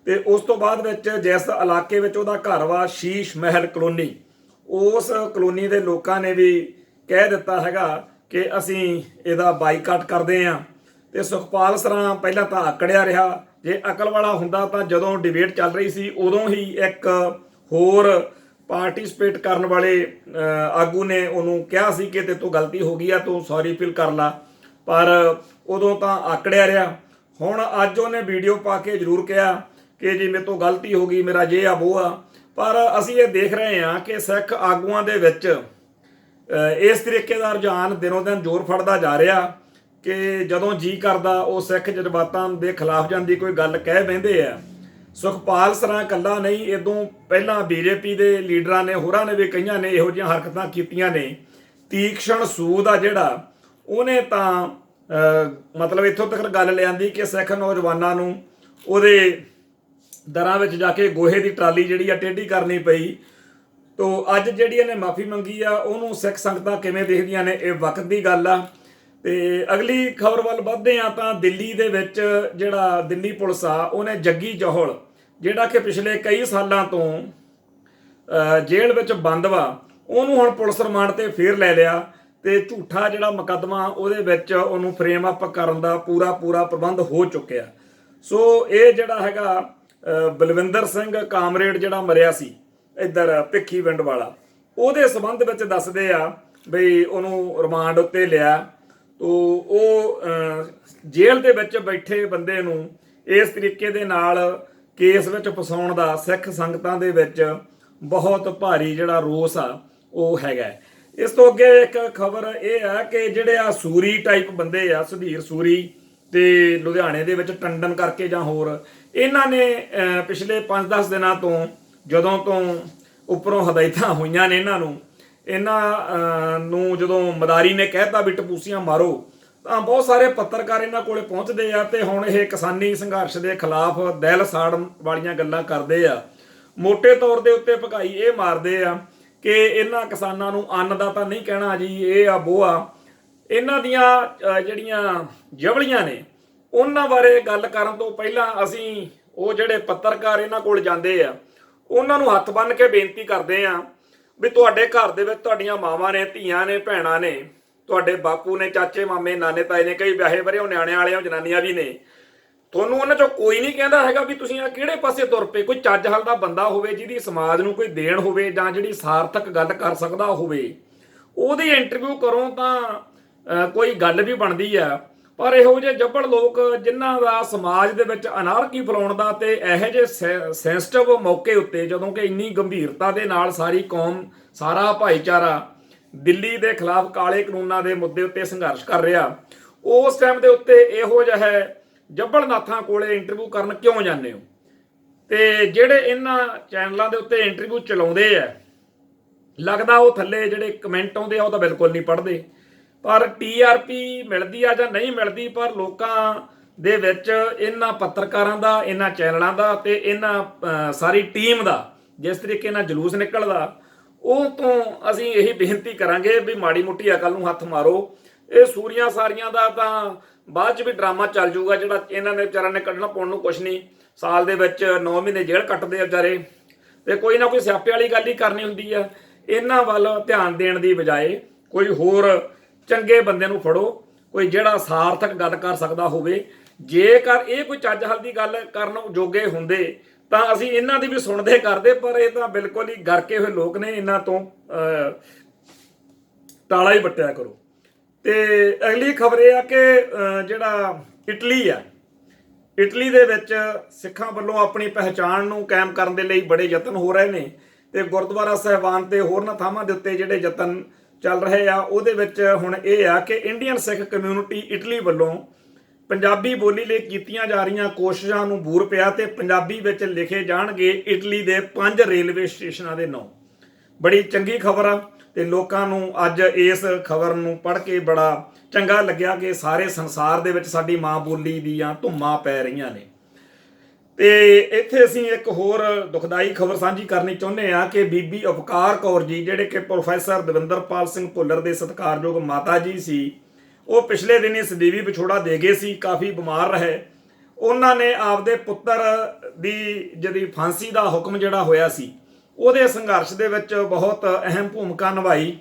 ਤੇ ਉਸ ਤੋਂ ਬਾਅਦ ਵਿੱਚ ਜਿਸ ਇਲਾਕੇ ਵਿੱਚ ਉਹਦਾ ਘਰ ਵਾ ਸ਼ੀਸ਼ ਮਹਿਲ ਕਲੋਨੀ, ਉਸ ਕਲੋਨੀ ਦੇ ਲੋਕਾਂ ਨੇ ਵੀ ਕਹਿ ਦਿੱਤਾ ਹੈਗਾ ਕਿ ਅਸੀਂ ਇਹਦਾ ਬਾਈਕਾਟ ਕਰਦੇ ਹਾਂ। ਤੇ ਸੁਖਪਾਲ ਸਰਾਂ ਪਹਿਲਾਂ ਤਾਂ ਆਕੜਿਆ ਰਿਹਾ। ਜੇ ਅਕਲ ਵਾਲਾ ਹੁੰਦਾ ਤਾਂ ਜਦੋਂ ਡਿਬੇਟ ਚੱਲ ਰਹੀ ਸੀ ਉਦੋਂ ਹੀ ਇੱਕ ਹੋਰ ਪਾਰਟਿਸਿਪੇਟ ਕਰਨ ਵਾਲੇ ਆਗੂ ਨੇ ਉਹਨੂੰ ਕਿਹਾ ਸੀ ਕਿ ਤੇ ਤੂੰ ਗਲਤੀ ਹੋ ਗਈ ਆ, ਤੂੰ ਸੌਰੀ ਫੀਲ ਕਰ ਲਾ, ਪਰ ਉਦੋਂ ਤਾਂ ਆਕੜਿਆ ਰਿਹਾ। ਹੁਣ ਅੱਜ ਉਹਨੇ ਵੀਡੀਓ ਪਾ ਕੇ ਜ਼ਰੂਰ ਕਿਹਾ ਕਿ ਜੀ ਮੇਰੇ ਤੋਂ ਗਲਤੀ ਹੋ ਗਈ, ਮੇਰਾ ਜੇ ਆ ਉਹ ਆ। ਪਰ ਅਸੀਂ ਇਹ ਦੇਖ ਰਹੇ ਹਾਂ ਕਿ ਸਿੱਖ ਆਗੂਆਂ ਦੇ ਵਿੱਚ ਇਸ ਤਰੀਕੇ ਦਾ ਰੁਝਾਨ ਦਿਨੋਂ ਦਿਨ ਜ਼ੋਰ ਫੜਦਾ ਜਾ ਰਿਹਾ ਕਿ ਜਦੋਂ ਜੀ ਕਰਦਾ ਉਹ ਸਿੱਖ ਜਜ਼ਬਾਤਾਂ ਦੇ ਖਿਲਾਫ ਜਾਂਦੀ ਕੋਈ ਗੱਲ ਕਹਿ ਬਹਿੰਦੇ ਆ। ਸੁਖਪਾਲ ਸਰਾਂ ਇਕੱਲਾ ਨਹੀਂ, ਇਦੋਂ ਪਹਿਲਾਂ ਬੀਜੇਪੀ ਦੇ ਲੀਡਰਾਂ ਨੇ ਹੋਰਾਂ ਨੇ ਵੀ ਕਈਆਂ ਨੇ ਇਹੋ ਜਿਹੀਆਂ ਹਰਕਤਾਂ ਕੀਤੀਆਂ ਨੇ। ਤੀਕਸ਼ਣ ਸੂਦ ਆ ਜਿਹੜਾ, ਉਹਨੇ ਤਾਂ ਮਤਲਬ ਇੱਥੋਂ ਤੱਕ ਗੱਲ ਲਿਆਂਦੀ ਕਿ ਸਿੱਖ ਨੌਜਵਾਨਾਂ ਨੂੰ ਉਹਦੇ ਦਰਾਂ ਵਿੱਚ ਜਾ ਕੇ ਗੋਹੇ ਦੀ ਟਰਾਲੀ ਜਿਹੜੀ ਆ ਟੇਢੀ ਕਰਨੀ ਪਈ। ਤੋ ਅੱਜ ਜਿਹੜੀ ਇਹਨੇ ਮਾਫੀ ਮੰਗੀ ਆ ਉਹਨੂੰ ਸਿੱਖ ਸੰਗਤਾਂ ਕਿਵੇਂ ਦੇਖਦੀਆਂ ਨੇ, ਇਹ ਵਕਤ ਦੀ ਗੱਲ ਆ। ਤੇ ਅਗਲੀ ਖਬਰ ਵੱਲ ਵੱਧਦੇ ਆ ਤਾਂ ਦਿੱਲੀ ਦੇ ਵਿੱਚ ਜਿਹੜਾ ਦਿੱਲੀ ਪੁਲਿਸ ਆ ਉਹਨੇ ਜੱਗੀ ਜੌਹਲ ਜਿਹੜਾ ਕਿ ਪਿਛਲੇ ਕਈ ਸਾਲਾਂ ਤੋਂ ਜੇਲ੍ਹ ਵਿੱਚ ਬੰਦ ਵਾ, ਉਹਨੂੰ ਹੁਣ ਪੁਲਿਸ ਰਿਮਾਂਡ ਤੇ ਫੇਰ ਲੈ ਲਿਆ ਤੇ ਝੂਠਾ ਜਿਹੜਾ ਮੁਕੱਦਮਾ ਉਹਦੇ ਵਿੱਚ ਉਹਨੂੰ ਫਰੇਮ ਅਪ ਕਰਨ ਦਾ ਪੂਰਾ ਪ੍ਰਬੰਧ ਹੋ ਚੁੱਕਿਆ। ਸੋ ਇਹ ਜਿਹੜਾ ਹੈਗਾ ਬਲਵਿੰਦਰ ਸਿੰਘ ਕਾਮਰੇਡ ਜਿਹੜਾ ਮਰਿਆ ਸੀ ਇੱਧਰ ਭਿੱਖੀਵਿੰਡ ਵਾਲਾ, ਉਹਦੇ ਸੰਬੰਧ ਵਿੱਚ ਦੱਸਦੇ ਆ ਬਈ ਉਹਨੂੰ ਰਿਮਾਂਡ ਉੱਤੇ ਲਿਆ। ਤੋ ਉਹ ਜੇਲ੍ਹ ਦੇ ਵਿੱਚ ਬੈਠੇ ਬੰਦੇ ਨੂੰ ਇਸ ਤਰੀਕੇ ਦੇ ਨਾਲ ਕੇਸ ਵਿੱਚ ਫਸਾਉਣ ਦਾ ਸਿੱਖ ਸੰਗਤਾਂ ਦੇ ਵਿੱਚ ਬਹੁਤ ਭਾਰੀ ਜਿਹੜਾ ਰੋਸ ਆ ਉਹ ਹੈਗਾ। ਇਸ ਤੋਂ ਅੱਗੇ ਇੱਕ ਖਬਰ ਇਹ ਆ ਕਿ ਜਿਹੜੇ ਆ ਸੂਰੀ ਟਾਈਪ ਬੰਦੇ ਆ, ਸੁਧੀਰ ਸੂਰੀ ਤੇ ਲੁਧਿਆਣੇ ਦੇ ਵਿੱਚ ਟੰਡਨ ਕਰਕੇ ਜਾਂ ਹੋਰ, ਇਹਨਾਂ ਨੇ ਪਿਛਲੇ 5-10 ਦਿਨਾਂ ਤੋਂ ਜਦੋਂ ਤੋਂ ਉੱਪਰੋਂ ਹਦਾਇਤਾਂ ਹੋਈਆਂ ਨੇ ਇਹਨਾਂ ਨੂੰ ਜਦੋਂ ਮਦਾਰੀ ਨੇ ਕਹਿਤਾ ਵੀ ਟਪੂਸੀਆਂ ਮਾਰੋ, ਤਾਂ ਬਹੁਤ ਸਾਰੇ ਪੱਤਰਕਾਰ ਇਹਨਾਂ ਕੋਲੇ ਪਹੁੰਚਦੇ ਆ ਤੇ ਹੁਣ ਇਹ ਕਿਸਾਨੀ ਸੰਘਰਸ਼ ਦੇ ਖਿਲਾਫ ਦਿਲ ਸਾੜਨ ਵਾਲੀਆਂ ਗੱਲਾਂ ਕਰਦੇ ਆ। ਮੋਟੇ ਤੌਰ ਦੇ ਉੱਤੇ ਭਗਾਈ ਇਹ ਮਾਰਦੇ ਆ ਕਿ ਇਹਨਾਂ ਕਿਸਾਨਾਂ ਨੂੰ ਅੰਨ ਦਾ ਤਾਂ ਨਹੀਂ ਕਹਿਣਾ ਜੀ, ਇਹ ਆ ਉਹ ਆ। ਇਹਨਾਂ ਦੀਆਂ ਜਿਹੜੀਆਂ ਜਵਲੀਆਂ ਨੇ ਉਹਨਾਂ ਬਾਰੇ ਗੱਲ ਕਰਨ ਤੋਂ ਪਹਿਲਾਂ ਅਸੀਂ ਉਹ ਜਿਹੜੇ ਪੱਤਰਕਾਰ ਇਹਨਾਂ ਕੋਲ ਜਾਂਦੇ ਆ ਉਹਨਾਂ ਨੂੰ ਹੱਥ ਬੰਨ੍ਹ ਕੇ ਬੇਨਤੀ ਕਰਦੇ ਆ ਵੀ ਤੁਹਾਡੇ ਘਰ ਦੇ ਵਿੱਚ ਤੁਹਾਡੀਆਂ ਮਾਵਾਂ ਨੇ, ਧੀਆਂ ਨੇ, ਭੈਣਾਂ ਨੇ, ਤੁਹਾਡੇ ਬਾਪੂ ਨੇ, ਚਾਚੇ, ਮਾਮੇ, ਨਾਨੇ, ਤਾਏ ਨੇ, ਕਈ ਵਿਆਹੇ ਵਰੇ ਨਿਆਣਿਆਂ ਵਾਲਿਆਂ ਜਨਾਨੀਆਂ ਵੀ ਨੇ। ਤੁਹਾਨੂੰ ਉਹਨਾਂ ਚੋਂ ਕੋਈ ਨਹੀਂ ਕਹਿੰਦਾ ਹੈਗਾ ਵੀ ਤੁਸੀਂ ਆ ਕਿਹੜੇ ਪਾਸੇ ਤੁਰ ਪਏ। ਕੋਈ ਚੱਜ ਹਲ ਦਾ ਬੰਦਾ ਹੋਵੇ ਜਿਹਦੀ ਸਮਾਜ ਨੂੰ ਕੋਈ ਦੇਣ ਹੋਵੇ ਜਾਂ ਜਿਹੜੀ ਸਾਰਥਕ ਗੱਲ ਕਰ ਸਕਦਾ ਹੋਵੇ, ਉਹਦੀ ਇੰਟਰਵਿਊ ਕਰੋ ਤਾਂ ਕੋਈ ਗੱਲ ਵੀ ਬਣਦੀ ਆ। ਪਰ ਇਹੋ ਜਿਹੇ ਜੱਬੜ ਲੋਕ ਜਿਨ੍ਹਾਂ ਦਾ ਸਮਾਜ ਦੇ ਵਿੱਚ ਅਨਾਰਕੀ ਫੈਲਾਉਣ ਦਾ ਤੇ ਇਹੋ ਜਿਹੇ ਸੈਂਸਿਟਿਵ ਮੌਕੇ ਉੱਤੇ ਜਦੋਂ ਕਿ ਇੰਨੀ ਗੰਭੀਰਤਾ ਦੇ ਨਾਲ ਸਾਰੀ ਕੌਮ, ਸਾਰਾ ਭਾਈਚਾਰਾ ਦਿੱਲੀ ਦੇ ਖਿਲਾਫ ਕਾਲੇ ਕਾਨੂੰਨਾਂ ਦੇ ਮੁੱਦੇ ਉੱਤੇ ਸੰਘਰਸ਼ ਕਰ ਰਿਹਾ, ਉਸ ਟਾਈਮ ਦੇ ਉੱਤੇ ਇਹੋ ਜਿਹਾ ਜੱਬੜ ਨਾਥਾਂ ਕੋਲੇ ਇੰਟਰਵਿਊ ਕਰਨ ਕਿਉਂ ਜਾਂਦੇ ਹੋ? ਤੇ ਜਿਹੜੇ ਇਹਨਾਂ ਚੈਨਲਾਂ ਦੇ ਉੱਤੇ ਇੰਟਰਵਿਊ ਚਲਾਉਂਦੇ ਆ, ਲੱਗਦਾ ਉਹ ਥੱਲੇ ਜਿਹੜੇ ਕਮੈਂਟ ਆਉਂਦੇ ਆ ਉਹ ਤਾਂ ਬਿਲਕੁਲ ਨਹੀਂ ਪੜ੍ਹਦੇ। ਪਰ TRP ਮਿਲਦੀ ਆ ਜਾਂ ਨਹੀਂ ਮਿਲਦੀ, ਪਰ ਲੋਕਾਂ ਦੇ ਵਿੱਚ ਇਹਨਾਂ ਪੱਤਰਕਾਰਾਂ ਦਾ, ਇਹਨਾਂ ਚੈਨਲਾਂ ਦਾ ਤੇ ਇਹਨਾਂ ਸਾਰੀ ਟੀਮ ਦਾ ਜਿਸ ਤਰੀਕੇ ਨਾਲ ਜਲੂਸ ਨਿਕਲਦਾ, ਉਹ ਤੋਂ ਅਸੀਂ ਇਹੀ ਬੇਨਤੀ ਕਰਾਂਗੇ ਵੀ ਮਾੜੀ ਮੋਟੀ ਅਕਲ ਨੂੰ ਹੱਥ ਮਾਰੋ। ਇਹ ਸੂਰੀਆਂ ਸਾਰੀਆਂ ਦਾ ਤਾਂ ਬਾਅਦ 'ਚ ਵੀ ਡਰਾਮਾ ਚੱਲ ਜਾਊਗਾ ਜਿਹੜਾ ਇਹਨਾਂ ਨੇ ਵਿਚਾਰਿਆਂ ਨੇ ਕੱਢਣਾ ਪਾਉਣ ਨੂੰ ਕੁਛ ਨਹੀਂ। ਸਾਲ ਦੇ ਵਿੱਚ 9 ਮਹੀਨੇ ਜੇਲ੍ਹ ਕੱਟਦੇ ਆ ਵਿਚਾਰੇ, ਤੇ ਕੋਈ ਨਾ ਕੋਈ ਸਿਆਪੇ ਵਾਲੀ ਗੱਲ ਹੀ ਕਰਨੀ ਹੁੰਦੀ ਆ। ਇਹਨਾਂ ਵੱਲ ਧਿਆਨ ਦੇਣ ਦੀ ਬਜਾਏ ਕੋਈ ਹੋਰ ਚੰਗੇ ਬੰਦੇ ਨੂੰ ਫੜੋ, ਕੋਈ ਜਿਹੜਾ ਸਾਰਥਕ ਗੱਲ ਕਰ ਸਕਦਾ ਹੋਵੇ। ਜੇਕਰ ਇਹ ਕੋਈ ਚੱਜ ਹਲ ਦੀ ਗੱਲ ਕਰਨ ਜੋਗੇ ਹੁੰਦੇ ਤਾਂ ਅਸੀਂ ਇਹਨਾਂ ਦੀ ਵੀ ਸੁਣਦੇ ਕਰਦੇ, ਪਰ ਇਹ ਤਾਂ ਬਿਲਕੁਲ ਹੀ ਗਰਕੇ ਹੋਏ ਲੋਕ ਨੇ, ਇਹਨਾਂ ਤੋਂ ਤਾਲਾ ਹੀ ਵੱਟਿਆ ਕਰੋ। ਤੇ ਅਗਲੀ ਖਬਰ ਇਹ ਆ ਕਿ ਜਿਹੜਾ ਇਟਲੀ ਆ, ਇਟਲੀ ਦੇ ਵਿੱਚ ਸਿੱਖਾਂ ਵੱਲੋਂ ਆਪਣੀ ਪਹਿਚਾਣ ਨੂੰ ਕਾਇਮ ਕਰਨ ਦੇ ਲਈ ਬੜੇ ਯਤਨ ਹੋ ਰਹੇ ਨੇ ਤੇ ਗੁਰਦੁਆਰਾ ਸਾਹਿਬਾਨ ਤੇ ਹੋਰਨਾਂ ਥਾਵਾਂ ਦੇ ਉੱਤੇ ਜਿਹੜੇ ਯਤਨ ਚੱਲ ਰਹੇ ਆ, ਉਹਦੇ ਵਿੱਚ ਹੁਣ ਇਹ ਆ ਕਿ ਇੰਡੀਅਨ ਸਿੱਖ ਕਮਿਊਨਿਟੀ ਇਟਲੀ ਵੱਲੋਂ ਪੰਜਾਬੀ ਬੋਲੀ ਲਈ ਕੀਤੀਆਂ ਜਾ ਰਹੀਆਂ ਕੋਸ਼ਿਸ਼ਾਂ ਨੂੰ ਬੂਰ ਪਿਆ ਤੇ ਪੰਜਾਬੀ ਵਿੱਚ ਲਿਖੇ ਜਾਣਗੇ ਇਟਲੀ ਦੇ 5 ਰੇਲਵੇ ਸਟੇਸ਼ਨਾਂ ਦੇ ਨਾਂ। ਬੜੀ ਚੰਗੀ ਖਬਰ ਆ ਤੇ ਲੋਕਾਂ ਨੂੰ ਅੱਜ ਇਸ ਖਬਰ ਨੂੰ ਪੜ੍ਹ ਕੇ ਬੜਾ ਚੰਗਾ ਲੱਗਿਆ ਕਿ ਸਾਰੇ ਸੰਸਾਰ ਦੇ ਵਿੱਚ ਸਾਡੀ ਮਾਂ ਬੋਲੀ ਦੀਆਂ ਧੁੰਮਾਂ ਪੈ ਰਹੀਆਂ ਨੇ। ਤੇ ਇੱਥੇ ਅਸੀਂ ਇੱਕ ਹੋਰ ਦੁਖਦਾਈ ਖਬਰ ਸਾਂਝੀ ਕਰਨੀ ਚਾਹੁੰਦੇ ਹਾਂ ਕਿ ਬੀਬੀ ਉਪਕਾਰ ਕੌਰ ਜੀ, ਜਿਹੜੇ ਕਿ ਪ੍ਰੋਫੈਸਰ ਦਵਿੰਦਰਪਾਲ ਸਿੰਘ ਭੁੱਲਰ ਦੇ ਸਤਿਕਾਰਯੋਗ ਮਾਤਾ ਜੀ ਸੀ, ਉਹ ਪਿਛਲੇ ਦਿਨੀ ਸਦੀਵੀ ਵਿਛੋੜਾ ਦੇ ਗਏ ਸੀ, ਕਾਫੀ ਬਿਮਾਰ ਰਹੇ। ਉਹਨਾਂ ਨੇ ਆਪਦੇ ਪੁੱਤਰ ਦੀ ਜਿਹੜੀ ਫਾਂਸੀ ਦਾ ਹੁਕਮ ਜਿਹੜਾ ਹੋਇਆ ਸੀ, ਉਹਦੇ ਸੰਘਰਸ਼ ਦੇ ਵਿੱਚ ਬਹੁਤ ਅਹਿਮ ਭੂਮਿਕਾ ਨਿਭਾਈ।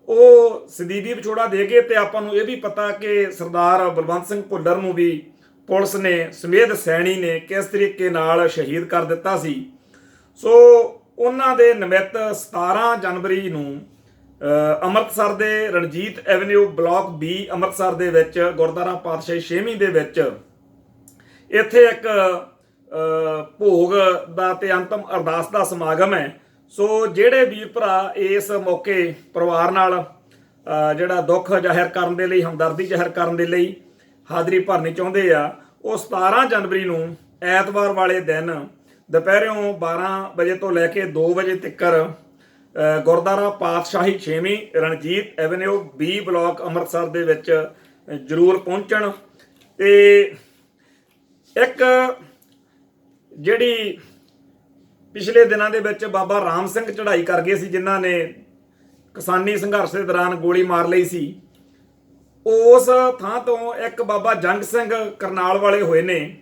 ਉਹ ਸਦੀਵੀ ਵਿਛੋੜਾ ਦੇ ਗਏ ਤੇ ਆਪਾਂ ਨੂੰ ਇਹ ਵੀ ਪਤਾ ਕਿ ਸਰਦਾਰ ਬਲਵੰਤ ਸਿੰਘ ਭੁੱਲਰ ਨੂੰ ਵੀ ਪੁਲਿਸ ਨੇ, ਸਮੇਧ ਸੈਣੀ ਨੇ ਕਿਸ ਤਰੀਕੇ ਨਾਲ ਸ਼ਹੀਦ ਕਰ ਦਿੱਤਾ ਸੀ। ਸੋ ਉਹਨਾਂ ਦੇ ਨਿਮਿਤ 17 ਜਨਵਰੀ ਨੂੰ ਅੰਮ੍ਰਿਤਸਰ ਦੇ Ranjit avenue block B Amritsar ਦੇ ਵਿੱਚ ਗੁਰਦੁਆਰਾ ਪਾਤਸ਼ਾਹੀ 6ਵੀਂ ਦੇ ਵਿੱਚ ਇੱਥੇ ਇੱਕ ਭੋਗ ਦਾ ਤੇ ਅੰਤਮ ਅਰਦਾਸ ਦਾ ਸਮਾਗਮ ਹੈ। ਸੋ ਜਿਹੜੇ ਵੀਰ ਭਰਾ ਇਸ ਮੌਕੇ ਪਰਿਵਾਰ ਨਾਲ ਜਿਹੜਾ ਦੁੱਖ ਜ਼ਾਹਿਰ ਕਰਨ ਦੇ ਲਈ, ਹਮਦਰਦੀ ਜ਼ਾਹਿਰ ਕਰਨ ਦੇ ਲਈ ਹਾਜ਼ਰੀ ਭਰਨੀ ਚਾਹੁੰਦੇ ਆ, ਉਹ 17 ਜਨਵਰੀ ਨੂੰ ਐਤਵਾਰ ਵਾਲੇ ਦਿਨ ਦੁਪਹਿਰਿਓਂ 12 ਵਜੇ ਤੋਂ ਲੈ ਕੇ 2 ਵਜੇ ਤੱਕ ਗੁਰਦੁਆਰਾ ਪਾਤਸ਼ਾਹੀ 6ਵੀਂ Ranjit avenue B block Amritsar ਦੇ ਵਿੱਚ ਜ਼ਰੂਰ ਪਹੁੰਚਣ। ਤੇ ਇੱਕ ਜਿਹੜੀ ਪਿਛਲੇ ਦਿਨਾਂ ਦੇ ਵਿੱਚ ਬਾਬਾ ਰਾਮ ਸਿੰਘ ਚੜ੍ਹਾਈ ਕਰ ਗਏ ਸੀ, ਜਿਨ੍ਹਾਂ ਨੇ ਕਿਸਾਨੀ ਸੰਘਰਸ਼ ਦੇ ਦੌਰਾਨ ਗੋਲੀ ਮਾਰ ਲਈ ਸੀ, ਉਸ ਥਾਂ ਤੋਂ ਇੱਕ ਬਾਬਾ ਜੰਗ ਸਿੰਘ ਕਰਨਾਲ ਵਾਲੇ ਹੋਏ ਨੇ,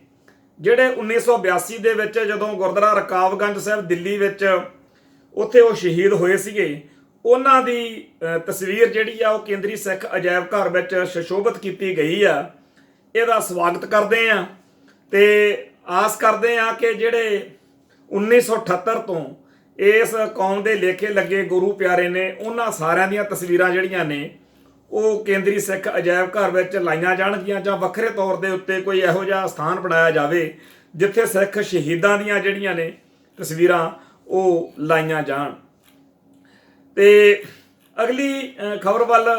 ਜਿਹੜੇ 1982 ਦੇ ਵਿੱਚ ਜਦੋਂ ਗੁਰਦੁਆਰਾ ਰਕਾਬਗੰਜ ਸਾਹਿਬ ਦਿੱਲੀ ਵਿੱਚ ਉੱਥੇ ਉਹ ਸ਼ਹੀਦ ਹੋਏ ਸੀਗੇ, ਉਹਨਾਂ ਦੀ ਤਸਵੀਰ ਜਿਹੜੀ ਆ ਉਹ ਕੇਂਦਰੀ ਸਿੱਖ ਅਜਾਇਬ ਘਰ ਵਿੱਚ ਸੁਸ਼ੋਭਿਤ ਕੀਤੀ ਗਈ ਆ। ਇਹਦਾ ਸਵਾਗਤ ਕਰਦੇ ਆ ਤੇ ਆਸ ਕਰਦੇ ਆ ਕਿ ਜਿਹੜੇ 1978 ਤੋਂ ਇਸ ਕੌਮ ਦੇ ਲੇਖੇ ਲੱਗੇ ਗੁਰੂ ਪਿਆਰੇ ਨੇ, ਉਹਨਾਂ ਸਾਰਿਆਂ ਦੀਆਂ ਤਸਵੀਰਾਂ ਜਿਹੜੀਆਂ ਨੇ ਉਹ ਕੇਂਦਰੀ ਸਿੱਖ ਅਜਾਇਬ ਘਰ ਵਿੱਚ ਲਾਈਆਂ ਜਾਣਗੀਆਂ, ਜਾਂ ਵੱਖਰੇ ਤੌਰ ਦੇ ਉੱਤੇ ਕੋਈ ਇਹੋ ਜਿਹਾ ਸਥਾਨ ਬਣਾਇਆ ਜਾਵੇ ਜਿੱਥੇ ਸਿੱਖ ਸ਼ਹੀਦਾਂ ਦੀਆਂ ਜਿਹੜੀਆਂ ਨੇ ਤਸਵੀਰਾਂ ਉਹ ਲਾਈਆਂ ਜਾਣ। ਤੇ ਅਗਲੀ ਖਬਰ ਵੱਲ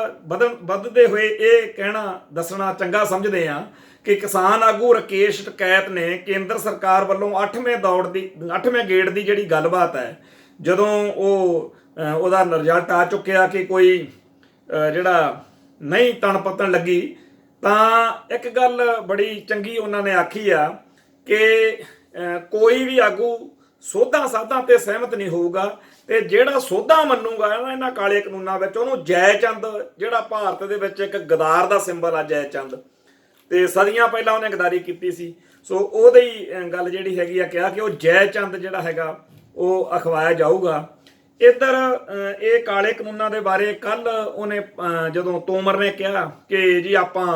ਵੱਧਦੇ ਹੋਏ ਇਹ ਕਹਿਣਾ ਦੱਸਣਾ ਚੰਗਾ ਸਮਝਦੇ ਆ ਕਿ ਕਿਸਾਨ ਆਗੂ ਰਾਕੇਸ਼ ਟਕੈਤ ਨੇ ਕੇਂਦਰ ਸਰਕਾਰ ਵੱਲੋਂ 8ਵੇਂ ਗੇੜ ਦੀ ਜਿਹੜੀ ਗੱਲਬਾਤ ਹੈ, ਜਦੋਂ ਉਹਦਾ ਰਿਜ਼ਲਟ ਆ ਚੁੱਕਿਆ ਕਿ ਕੋਈ ਜਿਹੜਾ ਨਹੀਂ ਤਣ ਪੱਤਣ ਲੱਗੀ, ਤਾਂ ਇੱਕ ਗੱਲ ਬੜੀ ਚੰਗੀ ਉਹਨਾਂ ਨੇ ਆਖੀ ਆ ਕਿ ਕੋਈ ਵੀ ਆਗੂ ਸੋਧਾਂ ਸਾਧਾਂ ਤੇ ਸਹਿਮਤ ਨਹੀਂ ਹੋਊਗਾ, ਤੇ ਜਿਹੜਾ ਸੋਧਾ ਮੰਨੂਗਾ ਇਹਨਾਂ ਕਾਲੇ ਕਾਨੂੰਨਾਂ ਵਿੱਚ, ਉਹਨੂੰ ਜੈ ਚੰਦ, ਜਿਹੜਾ ਭਾਰਤ ਦੇ ਵਿੱਚ ਇੱਕ ਗਦਾਰ ਦਾ ਸਿੰਬਲ ਆ ਜੈ ਚੰਦ, ਤੇ ਸਦੀਆਂ ਪਹਿਲਾਂ ਉਹਨੇ ਗਦਾਰੀ ਕੀਤੀ ਸੀ, ਸੋ ਉਹਦੀ ਗੱਲ ਜਿਹੜੀ ਹੈਗੀ ਆ ਕਿਹਾ ਕਿ ਉਹ ਜੈ ਚੰਦ ਜਿਹੜਾ ਹੈਗਾ ਉਹ ਅਖਵਾਇਆ ਜਾਊਗਾ। ਇੱਧਰ ਇਹ ਕਾਲੇ ਕਾਨੂੰਨਾਂ ਦੇ ਬਾਰੇ ਕੱਲ ਉਹਨੇ ਜਦੋਂ ਤੋਮਰ ਨੇ ਕਿਹਾ ਕਿ ਜੀ ਆਪਾਂ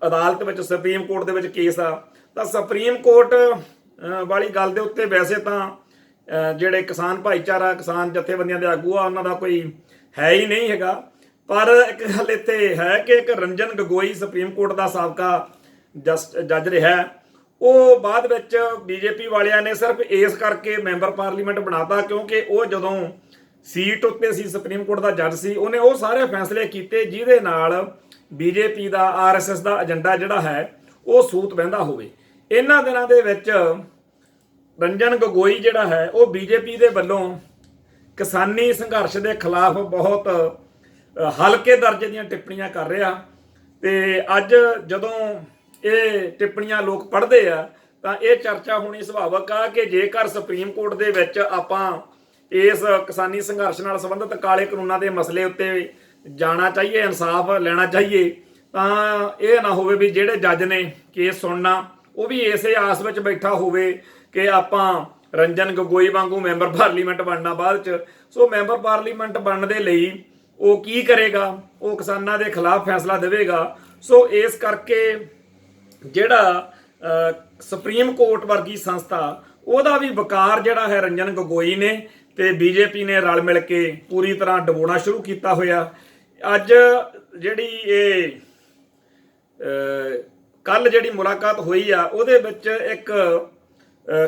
ਅਦਾਲਤ ਵਿੱਚ, ਸੁਪਰੀਮ ਕੋਰਟ ਦੇ ਵਿੱਚ ਕੇਸ ਆ, ਤਾਂ ਸੁਪਰੀਮ ਕੋਰਟ ਵਾਲੀ ਗੱਲ ਦੇ ਉੱਤੇ ਵੈਸੇ ਤਾਂ ਜਿਹੜੇ ਕਿਸਾਨ ਭਾਈਚਾਰਾ, ਕਿਸਾਨ ਜਥੇਬੰਦੀਆਂ ਦੇ ਆਗੂ ਆ, ਉਹਨਾਂ ਦਾ ਕੋਈ ਹੈ ਹੀ ਨਹੀਂ ਹੈਗਾ। ਪਰ ਇੱਕ ਗੱਲ ਇੱਥੇ ਹੈ ਕਿ ਇੱਕ ਰੰਜਨ ਗਗੋਈ ਸੁਪਰੀਮ ਕੋਰਟ ਦਾ ਸਾਬਕਾ ਜੱਜ ਰਿਹਾ, ਉਹ ਬਾਅਦ ਵਿੱਚ ਬੀਜੇਪੀ ਵਾਲਿਆਂ ਨੇ ਸਿਰਫ ਇਸ ਕਰਕੇ ਮੈਂਬਰ ਪਾਰਲੀਮੈਂਟ ਬਣਾਤਾ ਕਿਉਂਕਿ ਉਹ ਜਦੋਂ ਸੀਟ ਉੱਤੇ ਸੀ, ਸੁਪਰੀਮ ਕੋਰਟ ਦਾ ਜੱਜ ਸੀ, ਉਹਨੇ ਉਹ ਸਾਰੇ ਫੈਸਲੇ ਕੀਤੇ ਜਿਹਦੇ ਨਾਲ ਬੀਜੇਪੀ ਦਾ, RSS ਦਾ ਏਜੰਡਾ ਜਿਹੜਾ ਹੈ ਉਹ ਸੂਤ ਬਹਿੰਦਾ ਹੋਵੇ। ਇਹਨਾਂ ਦਿਨਾਂ ਦੇ ਵਿੱਚ ਰੰਜਨ ਗਗੋਈ ਜਿਹੜਾ ਹੈ ਉਹ ਬੀਜੇਪੀ ਦੇ ਵੱਲੋਂ ਕਿਸਾਨੀ ਸੰਘਰਸ਼ ਦੇ ਖਿਲਾਫ ਬਹੁਤ ਹਲਕੇ ਦਰਜੇ ਦੀਆਂ ਟਿੱਪਣੀਆਂ ਕਰ ਰਿਹਾ, ਤੇ ਅੱਜ ਜਦੋਂ ਇਹ ਟਿੱਪਣੀਆਂ ਲੋਕ ਪੜ੍ਹਦੇ ਆ ਤਾਂ ਇਹ ਚਰਚਾ ਹੋਣੀ ਸੁਭਾਵਕ ਆ ਕਿ ਜੇਕਰ ਸੁਪਰੀਮ ਕੋਰਟ ਦੇ ਵਿੱਚ ਆਪਾਂ ਇਸ ਕਿਸਾਨੀ ਸੰਘਰਸ਼ ਨਾਲ ਸੰਬੰਧਿਤ ਕਾਲੇ ਕਾਨੂੰਨਾਂ ਦੇ ਮਸਲੇ ਉੱਤੇ ਜਾਣਾ ਚਾਹੀਏ, ਇਨਸਾਫ ਲੈਣਾ ਚਾਹੀਏ, ਤਾਂ ਇਹ ਨਾ ਹੋਵੇ ਵੀ ਜਿਹੜੇ ਜੱਜ ਨੇ ਕੇਸ ਸੁਣਨਾ ਉਹ ਵੀ ਇਸੇ ਆਸ ਵਿੱਚ ਬੈਠਾ ਹੋਵੇ ਕਿ ਆਪਾਂ ਰੰਜਨ ਗਗੋਈ ਵਾਂਗੂ ਮੈਂਬਰ ਪਾਰਲੀਮੈਂਟ ਬਣਨਾ ਬਾਅਦ 'ਚ। ਸੋ ਮੈਂਬਰ ਪਾਰਲੀਮੈਂਟ ਬਣਨ ਦੇ ਲਈ ਉਹ ਕੀ ਕਰੇਗਾ, ਉਹ ਕਿਸਾਨਾਂ ਦੇ ਖਿਲਾਫ ਫੈਸਲਾ ਦੇਵੇਗਾ। ਸੋ ਇਸ ਕਰਕੇ ਜਿਹੜਾ ਸੁਪਰੀਮ ਕੋਰਟ ਵਰਗੀ ਸੰਸਥਾ, ਉਹਦਾ ਵੀ ਵਕਾਰ ਜਿਹੜਾ ਹੈ ਰੰਜਨ ਗਗੋਈ ਨੇ ਤੇ ਬੀਜੇਪੀ ਨੇ ਰਲ ਮਿਲ ਕੇ ਪੂਰੀ ਤਰ੍ਹਾਂ ਡਬੋਣਾ ਸ਼ੁਰੂ ਕੀਤਾ ਹੋਇਆ। ਅੱਜ ਜਿਹੜੀ ਇਹ ਕੱਲ ਜਿਹੜੀ ਮੁਲਾਕਾਤ ਹੋਈ ਆ, ਉਹਦੇ ਵਿੱਚ ਇੱਕ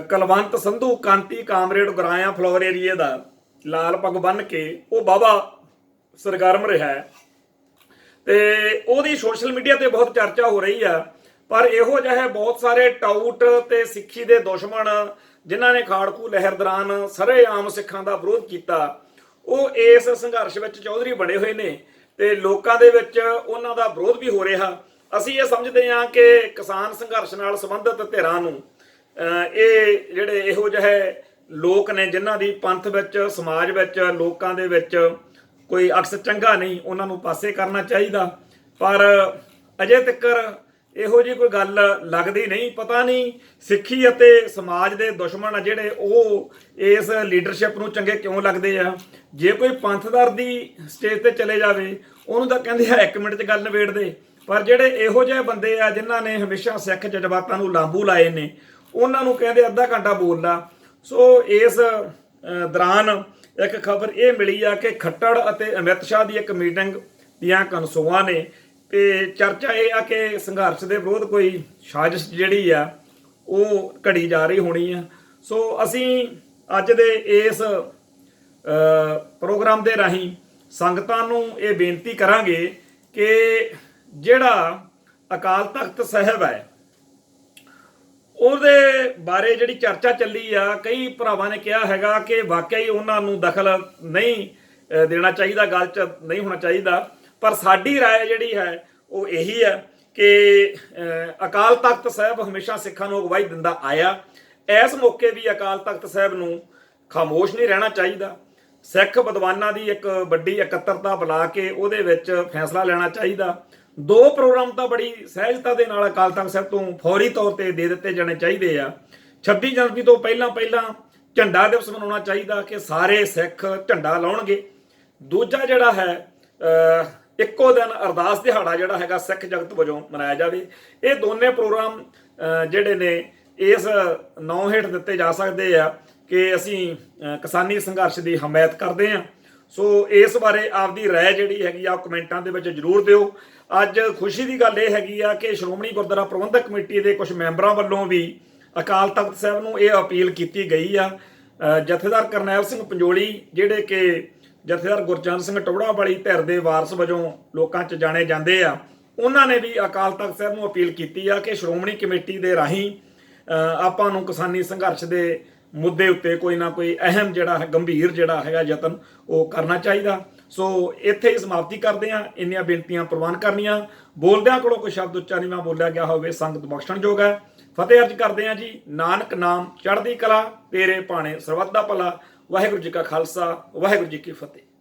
ਕਲਵੰਤ ਸੰਧੂ, ਕਾਂਤੀ ਕਾਮਰੇਡ ਗੁਰਾਇਆ ਫਲੋਰ ਏਰੀਏ ਦਾ, ਲਾਲ ਪੱਗ ਬੰਨ੍ਹ ਕੇ ਉਹ ਬਾਬਾ ਸਰਗਰਮ ਰਿਹਾ ਹੈ ਤੇ ਉਹਦੀ ਸੋਸ਼ਲ ਮੀਡੀਆ ਤੇ ਬਹੁਤ ਚਰਚਾ ਹੋ ਰਹੀ ਆ। ਪਰ ਇਹੋ ਜਿਹੇ ਬਹੁਤ ਸਾਰੇ ਟਾਊਟ ਤੇ ਸਿੱਖੀ ਦੇ ਦੁਸ਼ਮਣ ਜਿਨ੍ਹਾਂ ਨੇ ਖਾੜਕੂ ਲਹਿਰ ਦੌਰਾਨ ਸਰੇਆਮ ਸਿੱਖਾਂ ਦਾ ਵਿਰੋਧ ਕੀਤਾ, ਉਹ ਇਸ ਸੰਘਰਸ਼ ਵਿੱਚ ਚੌਧਰੀ ਬਣੇ ਹੋਏ ਨੇ ਤੇ ਲੋਕਾਂ ਦੇ ਵਿੱਚ ਉਹਨਾਂ ਦਾ ਵਿਰੋਧ ਵੀ ਹੋ ਰਿਹਾ। ਅਸੀਂ ਇਹ ਸਮਝਦੇ ਹਾਂ ਕਿ ਕਿਸਾਨ ਸੰਘਰਸ਼ ਨਾਲ ਸੰਬੰਧਿਤ ਧਿਰਾਂ ਨੂੰ ਇਹ ਜਿਹੜੇ ਇਹੋ ਜਿਹੇ ਲੋਕ ਨੇ ਜਿਨ੍ਹਾਂ ਦੀ ਪੰਥ ਵਿੱਚ, ਸਮਾਜ ਵਿੱਚ, ਲੋਕਾਂ ਦੇ ਵਿੱਚ ਕੋਈ ਅਕਸ ਚੰਗਾ ਨਹੀਂ, ਉਹਨਾਂ ਨੂੰ ਪਾਸੇ ਕਰਨਾ ਚਾਹੀਦਾ। ਪਰ ਅਜੇ ਤੱਕ ਇਹੋ ਜਿਹੀ ਕੋਈ ਗੱਲ ਲੱਗਦੀ ਨਹੀਂ। ਪਤਾ ਨਹੀਂ ਸਿੱਖੀ ਅਤੇ ਸਮਾਜ ਦੇ ਦੁਸ਼ਮਣ ਆ ਜਿਹੜੇ, ਉਹ ਇਸ ਲੀਡਰਸ਼ਿਪ ਨੂੰ ਚੰਗੇ ਕਿਉਂ ਲੱਗਦੇ ਆ। ਜੇ ਕੋਈ ਪੰਥਦਰ ਦੀ ਸਟੇਜ ਤੇ ਚਲੇ ਜਾਵੇ ਉਹਨੂੰ ਤਾਂ ਕਹਿੰਦੇ ਆ 1 ਮਿੰਟ 'ਚ ਗੱਲ ਨਿਬੇੜ ਦੇ, ਪਰ ਜਿਹੜੇ ਇਹੋ ਜਿਹੇ ਬੰਦੇ ਆ ਜਿਨ੍ਹਾਂ ਨੇ ਹਮੇਸ਼ਾ ਸਿੱਖ ਜਜ਼ਬਾਤਾਂ ਨੂੰ ਲਾਂਬੂ ਲਾਏ ਨੇ, ਉਹਨਾਂ ਨੂੰ ਕਹਿੰਦੇ ਅੱਧਾ ਘੰਟਾ ਬੋਲ ਲਾ। ਸੋ ਇਸ ਦੌਰਾਨ ਇੱਕ ਖਬਰ ਇਹ ਮਿਲੀ ਆ ਕਿ ਖੱਟੜ ਅਤੇ ਅਮਿਤ ਸ਼ਾਹ ਦੀ ਇੱਕ ਮੀਟਿੰਗ ਦੀਆਂ ਕਨਸੋਆਂ ਨੇ, ਤੇ ਚਰਚਾ ਇਹ ਆ ਕਿ ਸੰਘਰਸ਼ ਦੇ ਵਿਰੋਧ ਕੋਈ ਸਾਜ਼ਿਸ਼ ਜਿਹੜੀ ਆ ਉਹ ਘੜੀ ਜਾ ਰਹੀ ਹੋਣੀ ਆ। ਸੋ ਅਸੀਂ ਅੱਜ ਦੇ ਇਸ ਪ੍ਰੋਗਰਾਮ ਦੇ ਰਾਹੀਂ ਸੰਗਤਾਂ ਨੂੰ ਇਹ ਬੇਨਤੀ ਕਰਾਂਗੇ ਕਿ ਜਿਹੜਾ ਅਕਾਲ ਤਖਤ ਸਾਹਿਬ ਹੈ ਉਹਦੇ ਬਾਰੇ ਜਿਹੜੀ ਚਰਚਾ ਚੱਲੀ ਆ, ਕਈ ਭਰਾਵਾਂ ਨੇ ਕਿਹਾ ਹੈਗਾ ਕਿ ਵਾਕਈ ਉਹਨਾਂ ਨੂੰ ਦਖਲ ਨਹੀਂ ਦੇਣਾ ਚਾਹੀਦਾ, ਗੱਲ 'ਚ ਨਹੀਂ ਹੋਣਾ ਚਾਹੀਦਾ। ਪਰ ਸਾਡੀ ਰਾਏ ਜਿਹੜੀ ਹੈ ਉਹ ਇਹੀ ਹੈ ਕਿ ਅਕਾਲ ਤਖਤ ਸਾਹਿਬ ਹਮੇਸ਼ਾ ਸਿੱਖਾਂ ਨੂੰ ਅਗਵਾਈ ਦਿੰਦਾ ਆਇਆ। ਇਸ ਮੌਕੇ ਵੀ ਅਕਾਲ ਤਖਤ ਸਾਹਿਬ ਨੂੰ ਖਾਮੋਸ਼ ਨਹੀਂ ਰਹਿਣਾ ਚਾਹੀਦਾ। ਸਿੱਖ ਵਿਦਵਾਨਾਂ ਦੀ ਇੱਕ ਵੱਡੀ ਇਕੱਤਰਤਾ ਬੁਲਾ ਕੇ ਉਹਦੇ ਵਿੱਚ ਫੈਸਲਾ ਲੈਣਾ ਚਾਹੀਦਾ। 2 ਪ੍ਰੋਗਰਾਮ ਤਾਂ ਬੜੀ ਸਹਿਜਤਾ ਦੇ ਨਾਲ ਅਕਾਲ ਤਖਤ ਸਾਹਿਬ ਤੋਂ ਫੌਰੀ ਤੌਰ ਤੇ ਦੇ ਦਿੱਤੇ ਜਾਣੇ ਚਾਹੀਦੇ ਆ। 26 ਜਨਵਰੀ ਤੋਂ ਪਹਿਲਾਂ ਝੰਡਾ ਦਿਵਸ ਮਨਾਉਣਾ ਚਾਹੀਦਾ ਕਿ ਸਾਰੇ ਸਿੱਖ ਝੰਡਾ ਲਾਉਣਗੇ। ਦੂਜਾ ਜਿਹੜਾ ਹੈ ਇੱਕੋ ਦਿਨ ਅਰਦਾਸ ਦਿਹਾੜਾ ਜਿਹੜਾ ਹੈਗਾ ਸਿੱਖ ਜਗਤ ਵਜੋਂ ਮਨਾਇਆ ਜਾਵੇ। ਇਹ ਦੋਨੇ ਪ੍ਰੋਗਰਾਮ ਜਿਹੜੇ ਨੇ ਇਸ ਨਾਂ ਹੇਠ ਦਿੱਤੇ ਜਾ ਸਕਦੇ ਆ ਕਿ ਅਸੀਂ ਕਿਸਾਨੀ ਸੰਘਰਸ਼ ਦੀ ਹਮਾਇਤ ਕਰਦੇ ਹਾਂ। ਸੋ ਇਸ ਬਾਰੇ ਆਪਦੀ ਰਾਏ ਜਿਹੜੀ ਹੈਗੀ ਆ ਕਮੈਂਟਾਂ ਦੇ ਵਿੱਚ ਜ਼ਰੂਰ ਦਿਓ। ਅੱਜ ਖੁਸ਼ੀ ਦੀ ਗੱਲ ਇਹ ਹੈਗੀ ਆ ਕਿ ਸ਼੍ਰੋਮਣੀ ਗੁਰਦੁਆਰਾ ਪ੍ਰਬੰਧਕ ਕਮੇਟੀ ਦੇ ਕੁਝ ਮੈਂਬਰਾਂ ਵੱਲੋਂ ਵੀ ਅਕਾਲ ਤਖਤ ਸਾਹਿਬ ਨੂੰ ਇਹ ਅਪੀਲ ਕੀਤੀ ਗਈ ਆ। ਜਥੇਦਾਰ ਕਰਨੈਲ ਸਿੰਘ ਪੰਜੋਲੀ ਜਿਹੜੇ ਕਿ ਜਥੇਦਾਰ ਗੁਰਚਰਨ ਸਿੰਘ ਟੌੜਾ ਵਾਲੀ ਧਿਰ ਦੇ ਵਾਰਸ ਵਜੋਂ ਲੋਕਾਂ 'ਚ ਜਾਣੇ ਜਾਂਦੇ ਆ, ਉਹਨਾਂ ਨੇ ਵੀ ਅਕਾਲ ਤਖਤ ਸਾਹਿਬ ਨੂੰ ਅਪੀਲ ਕੀਤੀ ਆ ਕਿ ਸ਼੍ਰੋਮਣੀ ਕਮੇਟੀ ਦੇ ਰਾਹੀਂ ਆਪਾਂ ਨੂੰ ਕਿਸਾਨੀ ਸੰਘਰਸ਼ ਦੇ ਮੁੱਦੇ ਉੱਤੇ ਕੋਈ ਨਾ ਕੋਈ ਅਹਿਮ ਜਿਹੜਾ ਹੈ ਗੰਭੀਰ ਜਿਹੜਾ ਹੈਗਾ ਯਤਨ ਉਹ ਕਰਨਾ ਚਾਹੀਦਾ। ਸੋ ਇੱਥੇ ਹੀ ਸਮਾਪਤੀ ਕਰਦੇ ਹਾਂ। ਇੰਨੀਆਂ ਬੇਨਤੀਆਂ ਪ੍ਰਵਾਨ ਕਰਨੀਆਂ। ਬੋਲਦਿਆਂ ਕੋਲੋਂ ਕੋਈ ਸ਼ਬਦ ਉੱਚਾ ਨਹੀਂ ਬੋਲਿਆ ਗਿਆ ਹੋਵੇ ਸੰਗਤ ਬਖਸ਼ਣਯੋਗ ਹੈ। ਫਤਿਹ ਅਰਜ ਕਰਦੇ ਹਾਂ ਜੀ। ਨਾਨਕ ਨਾਮ ਚੜ੍ਹਦੀ ਕਲਾ, ਤੇਰੇ ਭਾਣੇ ਸਰਬੱਤ ਦਾ ਭਲਾ। ਵਾਹਿਗੁਰੂ ਜੀ ਕਾ ਖਾਲਸਾ, ਵਾਹਿਗੁਰੂ ਜੀ ਕੀ ਫਤਿਹ।